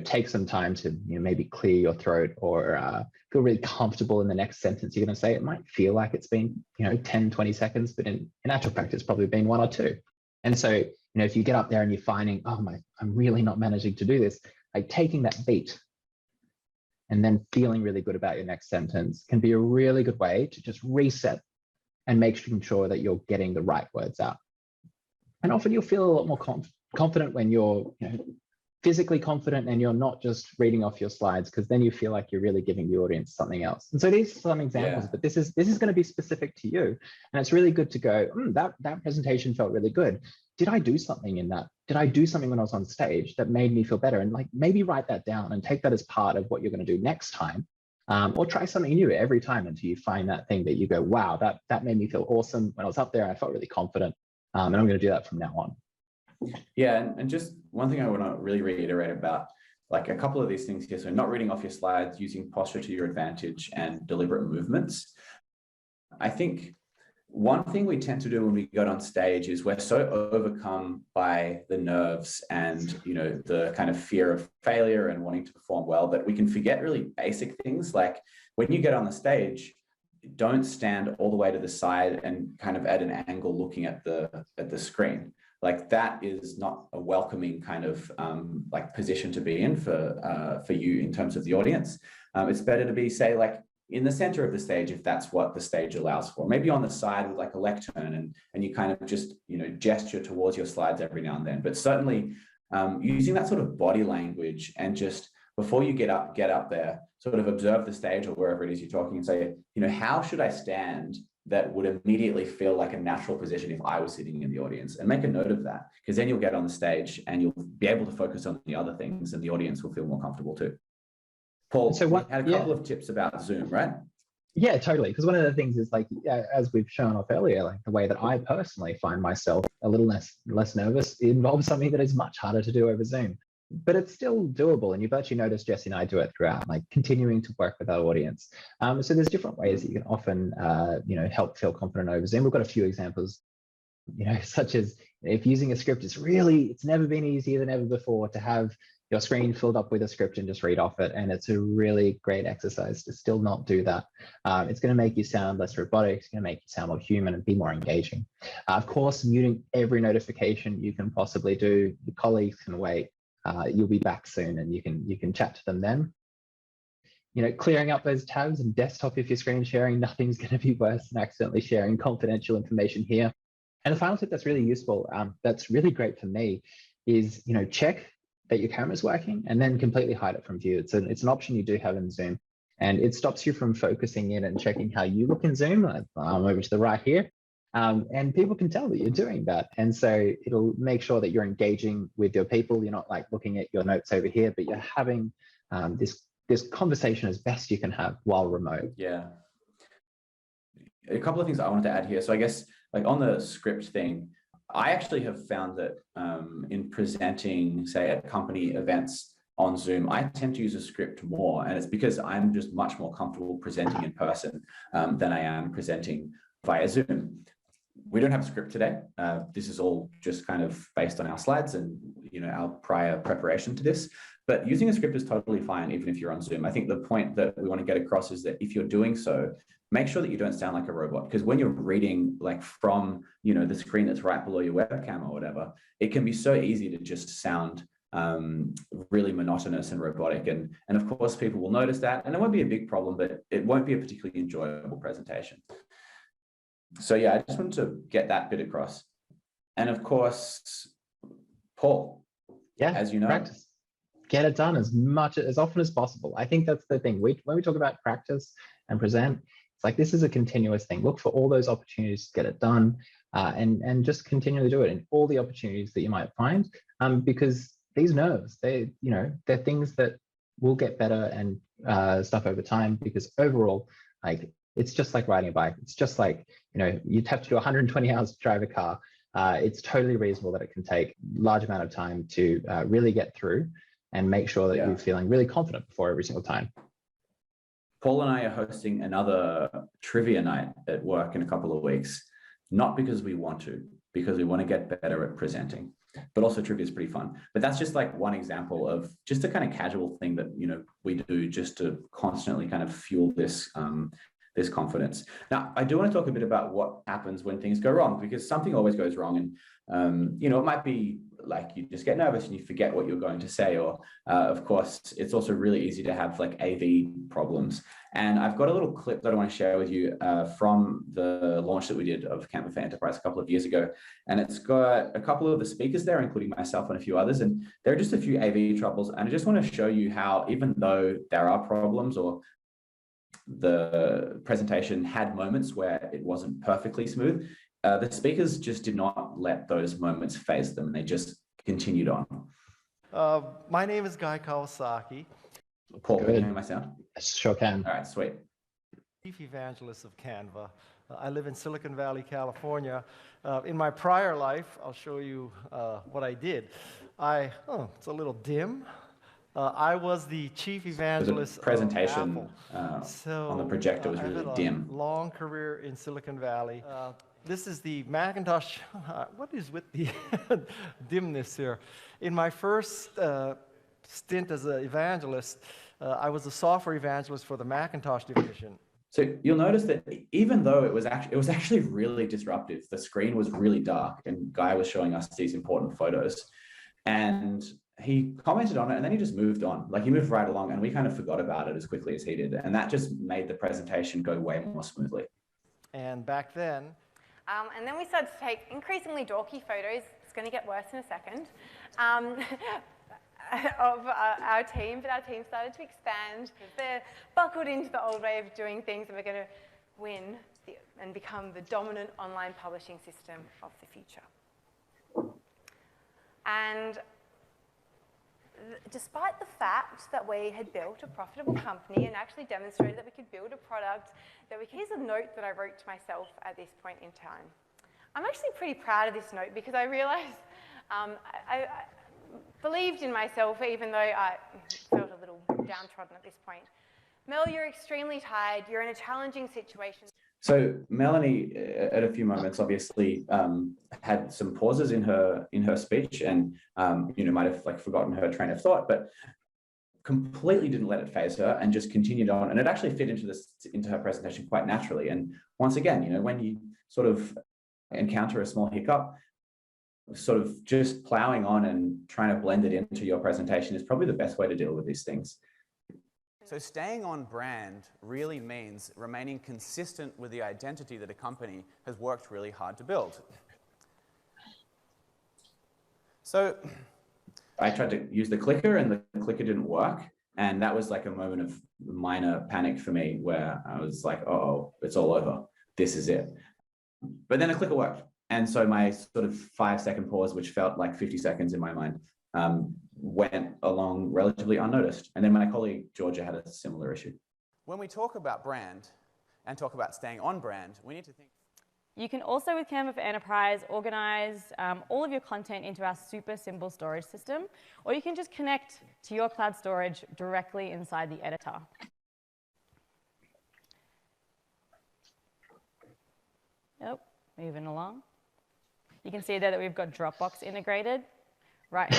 Speaker 2: take some time to maybe clear your throat or feel really comfortable in the next sentence you're going to say, it might feel like it's been 10, 20 seconds, but in actual fact, it's probably been 1 or 2. And so if you get up there and you're finding, I'm really not managing to do this, like taking that beat and then feeling really good about your next sentence can be a really good way to just reset and make sure that you're getting the right words out. And often you'll feel a lot more confident when you're physically confident and you're not just reading off your slides, because then you feel like you're really giving the audience something else. And so these are some examples, but this is going to be specific to you. And it's really good to go, that presentation felt really good. Did I do something in that? Did I do something when I was on stage that made me feel better? And like maybe write that down and take that as part of what you're going to do next time. Or try something new every time until you find that thing that you go, wow, that made me feel awesome when I was up there. I felt really confident. And I'm going to do that from now on.
Speaker 1: Yeah, and just one thing I want to really reiterate about like a couple of these things here. So not reading off your slides, using posture to your advantage, and deliberate movements. I think one thing we tend to do when we go on stage is we're so overcome by the nerves and the kind of fear of failure and wanting to perform well that we can forget really basic things. Like when you get on the stage, don't stand all the way to the side and kind of at an angle looking at the screen. Like that is not a welcoming kind of like position to be in for you in terms of the audience. It's better to be, say, like in the center of the stage, if that's what the stage allows for, maybe on the side with like a lectern, and you kind of just gesture towards your slides every now and then. But certainly using that sort of body language, and just before you get up there, sort of observe the stage or wherever it is you're talking and say, how should I stand that would immediately feel like a natural position if I was sitting in the audience, and make a note of that, because then you'll get on the stage and you'll be able to focus on the other things and the audience will feel more comfortable too. Paul, so we had a couple of tips about Zoom, right?
Speaker 2: Yeah, totally. Because one of the things is like, as we've shown off earlier, like the way that I personally find myself a little less nervous, it involves something that is much harder to do over Zoom. But it's still doable, and you've actually noticed Jesse and I do it throughout, like continuing to work with our audience. So there's different ways that you can often, help feel confident over Zoom. We've got a few examples, such as if using a script, it's never been easier than ever before to have your screen filled up with a script and just read off it. And it's a really great exercise to still not do that. It's going to make you sound less robotic. It's going to make you sound more human and be more engaging. Of course, muting every notification you can possibly do. Your colleagues can wait. you'll be back soon and you can chat to them then. Clearing up those tabs and desktop if you're screen sharing, nothing's going to be worse than accidentally sharing confidential information here. And the final tip that's really useful, that's really great for me, is check that your camera's working and then completely hide it from view. It's an option you do have in Zoom, and it stops you from focusing in and checking how you look in Zoom. I'm over to the right here, and people can tell that you're doing that. And so it'll make sure that you're engaging with your people. You're not like looking at your notes over here, but you're having this conversation as best you can have while remote.
Speaker 1: Yeah. A couple of things I wanted to add here. So I guess like on the script thing, I actually have found that in presenting, say, at company events on Zoom, I tend to use a script more, and it's because I'm just much more comfortable presenting in person than I am presenting via Zoom. We don't have a script today. This is all just kind of based on our slides and our prior preparation to this. But using a script is totally fine, even if you're on Zoom. I think the point that we want to get across is that if you're doing so, make sure that you don't sound like a robot, because when you're reading like from the screen that's right below your webcam or whatever, it can be so easy to just sound really monotonous and robotic. And of course, people will notice that, and it won't be a big problem, but it won't be a particularly enjoyable presentation. So yeah, I just wanted to get that bit across. And of course, Paul, as you know,
Speaker 2: practice. Get it done as often as possible. I think that's the thing. When we talk about practice and present, it's like this is a continuous thing. Look for all those opportunities to get it done, and just continually do it in all the opportunities that you might find. Because these nerves, they're things that will get better and stuff over time. Because overall, like it's just like riding a bike. It's just like you'd have to do 120 hours to drive a car. It's totally reasonable that it can take a large amount of time to really get through and make sure that you're feeling really confident before every single time.
Speaker 1: Paul and I are hosting another trivia night at work in a couple of weeks, not because we want to, because we want to get better at presenting, but also trivia is pretty fun. But that's just like one example of just a kind of casual thing that, we do just to constantly kind of fuel this, this confidence. Now, I do want to talk a bit about what happens when things go wrong, because something always goes wrong. And, it might be like you just get nervous and you forget what you're going to say. Or, of course, it's also really easy to have like AV problems. And I've got a little clip that I want to share with you from the launch that we did of Canva for Enterprise a couple of years ago. And it's got a couple of the speakers there, including myself and a few others. And there are just a few AV troubles. And I just want to show you how, even though there are problems or the presentation had moments where it wasn't perfectly smooth, the speakers just did not let those moments phase them. They just continued on.
Speaker 3: My name is Guy Kawasaki.
Speaker 1: Paul, can you hear my sound?
Speaker 2: Sure can.
Speaker 1: All right, sweet.
Speaker 3: Chief evangelist of Canva. I live in Silicon Valley, California. In my prior life, I'll show you what I did. It's a little dim. I was the chief evangelist
Speaker 1: the presentation
Speaker 3: of Apple.
Speaker 1: on the projector was really dim.
Speaker 3: Long career in Silicon Valley. This is the Macintosh. What is with the dimness here? In my first stint as an evangelist, I was a software evangelist for the Macintosh division.
Speaker 1: So you'll notice that even though it was actually really disruptive, the screen was really dark, and Guy was showing us these important photos, and he commented on it, and then he just moved on. Like he moved right along, and we kind of forgot about it as quickly as he did, and that just made the presentation go way more smoothly.
Speaker 3: And back then.
Speaker 4: And then we started to take increasingly dorky photos. It's going to get worse in a second. Of our team, but our team started to expand. They're buckled into the old way of doing things, and we're going to win and become the dominant online publishing system of the future. And despite the fact that we had built a profitable company and actually demonstrated that we could build a product, here's a note that I wrote to myself at this point in time. I'm actually pretty proud of this note because I realized I believed in myself, even though I felt a little downtrodden at this point. Mel, you're extremely tired. You're in a challenging situation.
Speaker 1: So Melanie, at a few moments, obviously had some pauses in her speech, and might have like forgotten her train of thought, but completely didn't let it phase her and just continued on. And it actually fit into her presentation quite naturally. And once again, when you sort of encounter a small hiccup, sort of just plowing on and trying to blend it into your presentation is probably the best way to deal with these things.
Speaker 5: So staying on brand really means remaining consistent with the identity that a company has worked really hard to build. So
Speaker 1: I tried to use the clicker and the clicker didn't work. And that was like a moment of minor panic for me where I was like, oh, it's all over. This is it. But then the clicker worked. And so my sort of 5-second pause, which felt like 50 seconds in my mind, went along relatively unnoticed. And then my colleague, Georgia, had a similar issue.
Speaker 5: When we talk about brand and talk about staying on brand, we need to think.
Speaker 6: You can also, with Canva for Enterprise, organize all of your content into our super simple storage system, or you can just connect to your cloud storage directly inside the editor. Yep, moving along. You can see there that we've got Dropbox integrated. Right.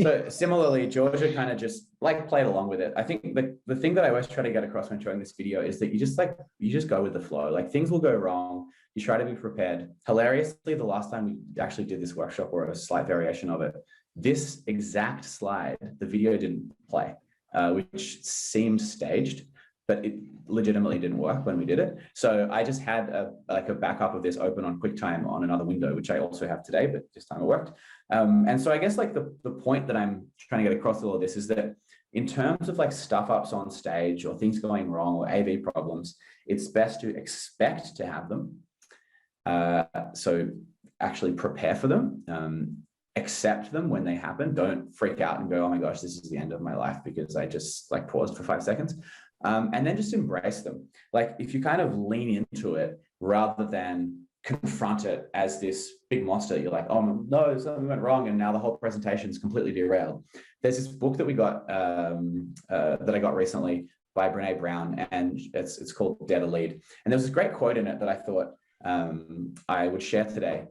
Speaker 1: So similarly, Georgia kind of just like played along with it. I think the thing that I always try to get across when showing this video is that you just go with the flow. Like things will go wrong. You try to be prepared. Hilariously, the last time we actually did this workshop or a slight variation of it, this exact slide, the video didn't play, which seemed staged, but it legitimately didn't work when we did it. So I just had a backup of this open on QuickTime on another window, which I also have today, but this time it worked. And so I guess like the point that I'm trying to get across all of this is that in terms of like stuff ups on stage or things going wrong or AV problems, it's best to expect to have them. So actually prepare for them, accept them when they happen. Don't freak out and go, oh my gosh, this is the end of my life because I just like paused for 5 seconds. And then just embrace them. Like if you kind of lean into it rather than confront it as this big monster, you're like, oh no, something went wrong and now the whole presentation is completely derailed. There's this book that we got, that I got recently by Brene Brown, and it's called Dare to Lead. And there was this great quote in it that I thought I would share today.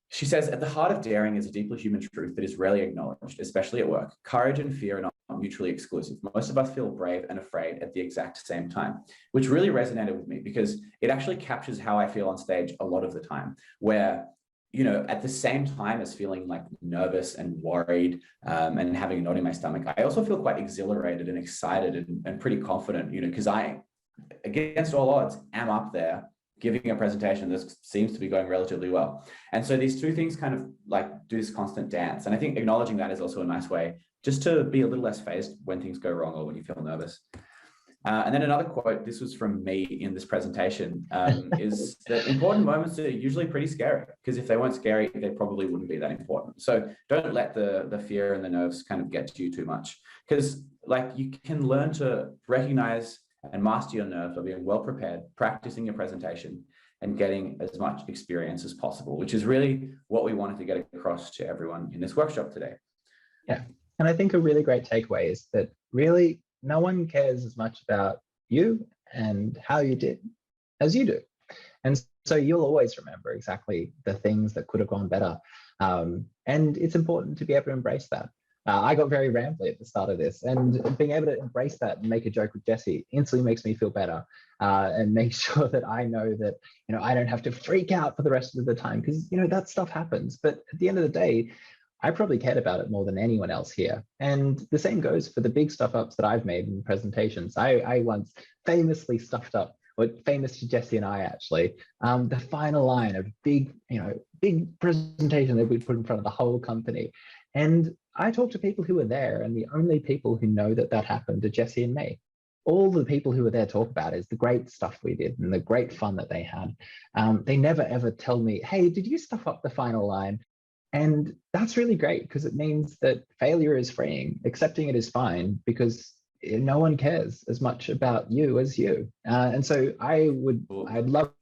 Speaker 1: She says, at the heart of daring is a deeply human truth that is rarely acknowledged, especially at work. Courage and fear are not mutually exclusive. Most of us feel brave and afraid at the exact same time, which really resonated with me because it actually captures how I feel on stage a lot of the time, where, you know, at the same time as feeling like nervous and worried and having a knot in my stomach, I also feel quite exhilarated and excited and pretty confident, you know, because I, against all odds, am up there giving a presentation that seems to be going relatively well. And so these two things kind of like do this constant dance. And I think acknowledging that is also a nice way just to be a little less phased when things go wrong or when you feel nervous. And then another quote, this was from me in this presentation, is that important moments are usually pretty scary, because if they weren't scary, they probably wouldn't be that important. So don't let the fear and the nerves kind of get to you too much, because like you can learn to recognize and master your nerves by being well prepared, practicing your presentation, and getting as much experience as possible, which is really what we wanted to get across to everyone in this workshop today.
Speaker 2: Yeah, and I think a really great takeaway is that really no one cares as much about you and how you did as you do. And so you'll always remember exactly the things that could have gone better. And it's important to be able to embrace that. I got very rambly at the start of this, and being able to embrace that and make a joke with Jesse instantly makes me feel better, and make sure that I know that, you know, I don't have to freak out for the rest of the time, because, you know, that stuff happens. But at the end of the day, I probably cared about it more than anyone else here. And the same goes for the big stuff ups that I've made in presentations. I once famously stuffed up, or famous to Jesse and I actually, the final line of big presentation that we put in front of the whole company. And I talked to people who were there, and the only people who know that happened are Jesse and me. All the people who were there talk about is the great stuff we did and the great fun that they had. They never ever tell me, hey, did you stuff up the final line? And that's really great, because it means that failure is freeing. Accepting it is fine, because no one cares as much about you as you. And so I'd love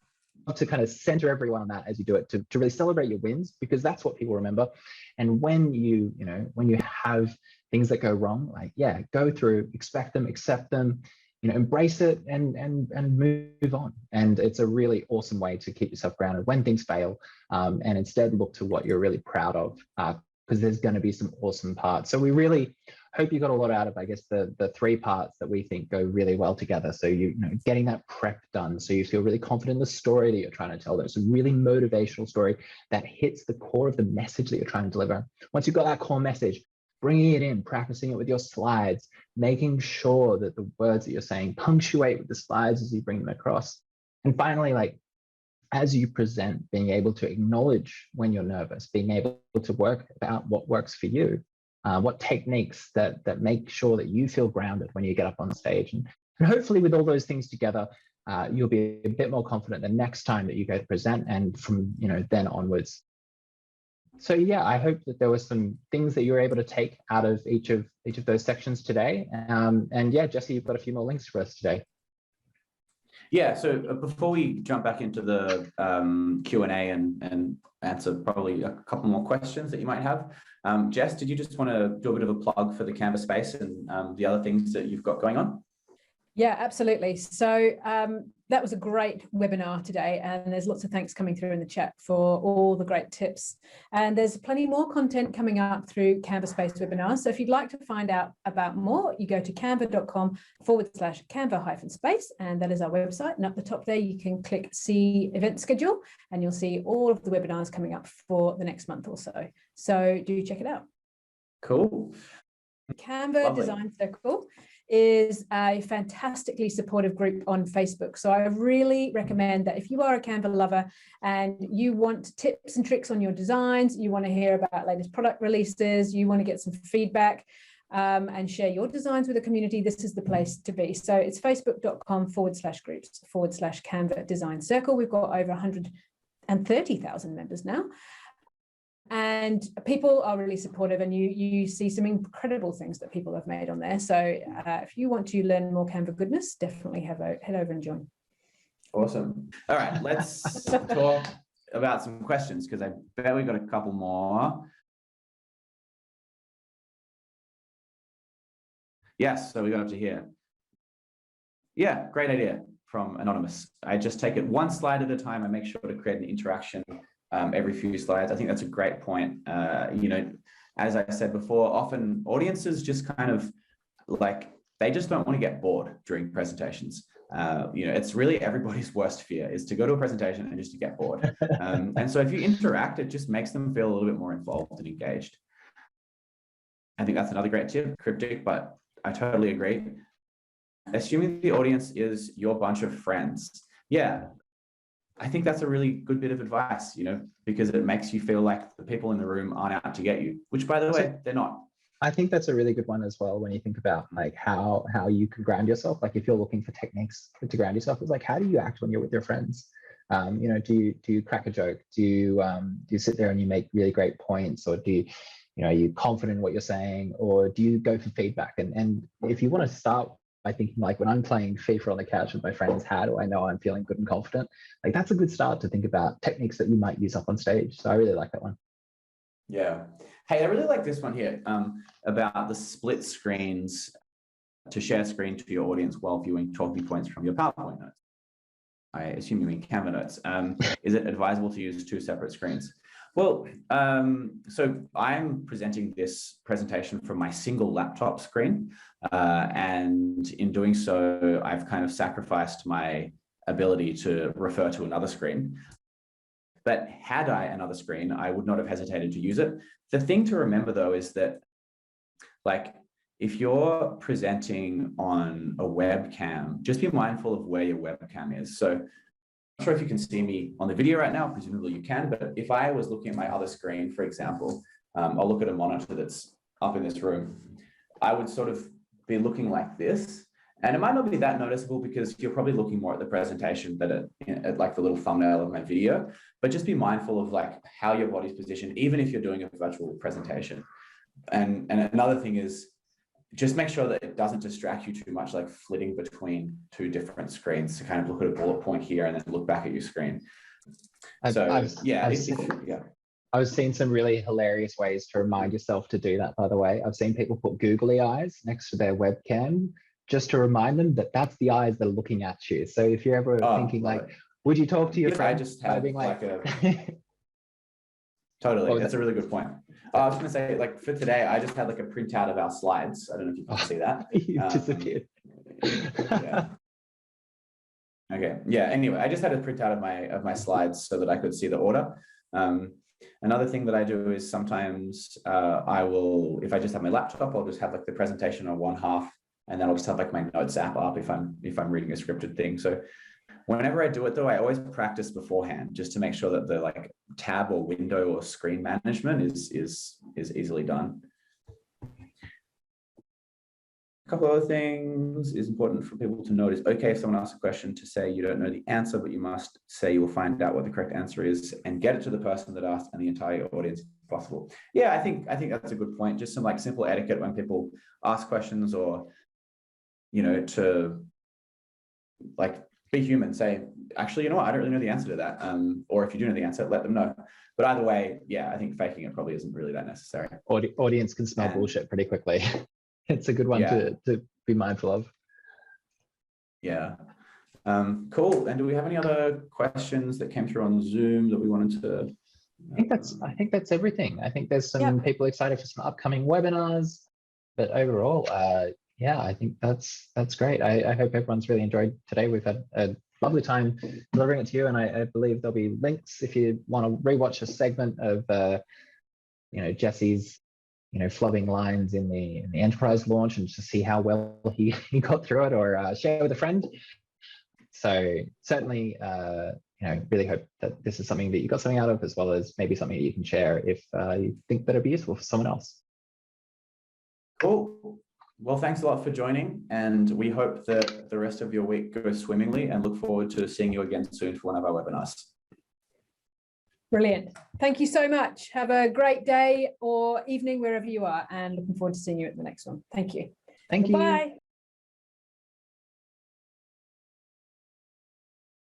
Speaker 2: to kind of center everyone on that as you do it, to really celebrate your wins, because that's what people remember. And when you have things that go wrong, like, yeah, go through, expect them, accept them, you know, embrace it and move on. And it's a really awesome way to keep yourself grounded when things fail, and instead look to what you're really proud of, because there's going to be some awesome parts. So we really hope you got a lot out of, I guess, the three parts that we think go really well together. So you know, getting that prep done, so you feel really confident in the story that you're trying to tell. There's a really motivational story that hits the core of the message that you're trying to deliver. Once you've got that core message, bringing it in, practicing it with your slides, making sure that the words that you're saying punctuate with the slides as you bring them across. And finally, like, as you present, being able to acknowledge when you're nervous, being able to work out what works for you, what techniques that make sure that you feel grounded when you get up on stage. And hopefully with all those things together, you'll be a bit more confident the next time that you go to present, and from, you know, then onwards. So yeah, I hope that there were some things that you were able to take out of each of those sections today. And yeah, Jesse, you've got a few more links for us today.
Speaker 1: Yeah, so before we jump back into the Q&A and answer probably a couple more questions that you might have, Jess, did you just want to do a bit of a plug for the Canva space and the other things that you've got going on?
Speaker 7: Yeah, absolutely. So that was a great webinar today, and there's lots of thanks coming through in the chat for all the great tips. And there's plenty more content coming up through Canva Space webinars. So if you'd like to find out about more, you go to canva.com/Canva-space, and that is our website. And up the top there, you can click see event schedule, and you'll see all of the webinars coming up for the next month or so. So do check it out.
Speaker 1: Cool.
Speaker 7: Canva
Speaker 1: Lovely.
Speaker 7: Design Circle is a fantastically supportive group on Facebook. So I really recommend that if you are a Canva lover and you want tips and tricks on your designs, you want to hear about latest product releases, you want to get some feedback and share your designs with the community, this is the place to be. So it's facebook.com/groups/Canva Design Circle. We've got over 130,000 members now. And people are really supportive, and you see some incredible things that people have made on there. So if you want to learn more Canva goodness, definitely head over and join.
Speaker 1: Awesome. All right, let's talk about some questions, because I bet we've got a couple more. Yes, so we got up to here. Yeah, great idea from Anonymous. I just take it one slide at a time. I make sure to create an interaction every few slides. I think that's a great point. You know, as I said before, often audiences just kind of like, they just don't want to get bored during presentations. You know, it's really everybody's worst fear is to go to a presentation and just to get bored. And so if you interact, it just makes them feel a little bit more involved and engaged. I think that's another great tip, cryptic, but I totally agree. Assuming the audience is your bunch of friends. Yeah. I think that's a really good bit of advice, you know, because it makes you feel like the people in the room aren't out to get you, which, by the way, they're not.
Speaker 2: I think that's a really good one as well, when you think about like how you can ground yourself. Like if you're looking for techniques to ground yourself, it's like, how do you act when you're with your friends? You know, do you crack a joke? Do you sit there and you make really great points, or are you confident in what you're saying, or do you go for feedback? And if you want to start by thinking like, when I'm playing FIFA on the couch with my friends, how do I know I'm feeling good and confident? Like that's a good start to think about techniques that you might use up on stage. So I really like that one.
Speaker 1: Yeah. Hey, I really like this one here about the split screens to share screen to your audience while viewing talking points from your PowerPoint notes. I assume you mean Canva notes. Is it advisable to use two separate screens? Well, so I'm presenting this presentation from my single laptop screen. And in doing so, I've kind of sacrificed my ability to refer to another screen. But had I another screen, I would not have hesitated to use it. The thing to remember, though, is that, like, if you're presenting on a webcam, just be mindful of where your webcam is. So I'm not sure if you can see me on the video right now, presumably you can, but if I was looking at my other screen, for example, I'll look at a monitor that's up in this room, I would sort of be looking like this. And it might not be that noticeable because you're probably looking more at the presentation than at like the little thumbnail of my video, but just be mindful of like how your body's positioned, even if you're doing a virtual presentation. And another thing is, just make sure that it doesn't distract you too much, like flitting between two different screens to kind of look at a bullet point here and then look back at your screen.
Speaker 2: I've seen some really hilarious ways to remind yourself to do that, by the way. I've seen people put googly eyes next to their webcam just to remind them that that's the eyes that are looking at you. So if you're ever thinking like, would you talk to your friend?
Speaker 1: I just have
Speaker 2: being
Speaker 1: like a Totally. That's a really good point. I was going to say, like, for today, I just had like a printout of our slides. I don't know if you can see that.
Speaker 2: You disappeared.
Speaker 1: Yeah. Okay. Yeah. Anyway, I just had a printout of my slides so that I could see the order. Another thing that I do is sometimes I will, if I just have my laptop, I'll just have like the presentation on one half, and then I'll just have like my notes app up if I'm reading a scripted thing. So whenever I do it though, I always practice beforehand just to make sure that the like tab or window or screen management is easily done. A couple other things is important for people to notice. Okay, if someone asks a question, to say you don't know the answer, but you must say you will find out what the correct answer is and get it to the person that asked and the entire audience if possible. Yeah, I think that's a good point. Just some like simple etiquette when people ask questions, or, you know, to like be human, say, actually, you know what, I don't really know the answer to that. Or if you do know the answer, let them know. But either way, yeah, I think faking it probably isn't really that necessary.
Speaker 2: Audience can smell bullshit pretty quickly. It's a good one to be mindful of. Yeah.
Speaker 1: Cool. And do we have any other questions that came through on Zoom that we wanted to?
Speaker 2: I think that's everything. I think there's some people excited for some upcoming webinars, but overall, yeah, I think that's great. I hope everyone's really enjoyed today. We've had a lovely time delivering it to you, and I believe there'll be links if you want to rewatch a segment of you know, Jesse's flubbing lines in the enterprise launch, and to see how well he got through it, or share with a friend. So certainly, you know, really hope that this is something that you got something out of, as well as maybe something that you can share if you think that it'd be useful for someone else.
Speaker 1: Cool. Well, thanks a lot for joining, and we hope that the rest of your week goes swimmingly, and look forward to seeing you again soon for one of our webinars.
Speaker 7: Brilliant. Thank you so much. Have a great day or evening wherever you are, and looking forward to seeing you at the next one. Thank you.
Speaker 2: Thank you.
Speaker 7: Bye.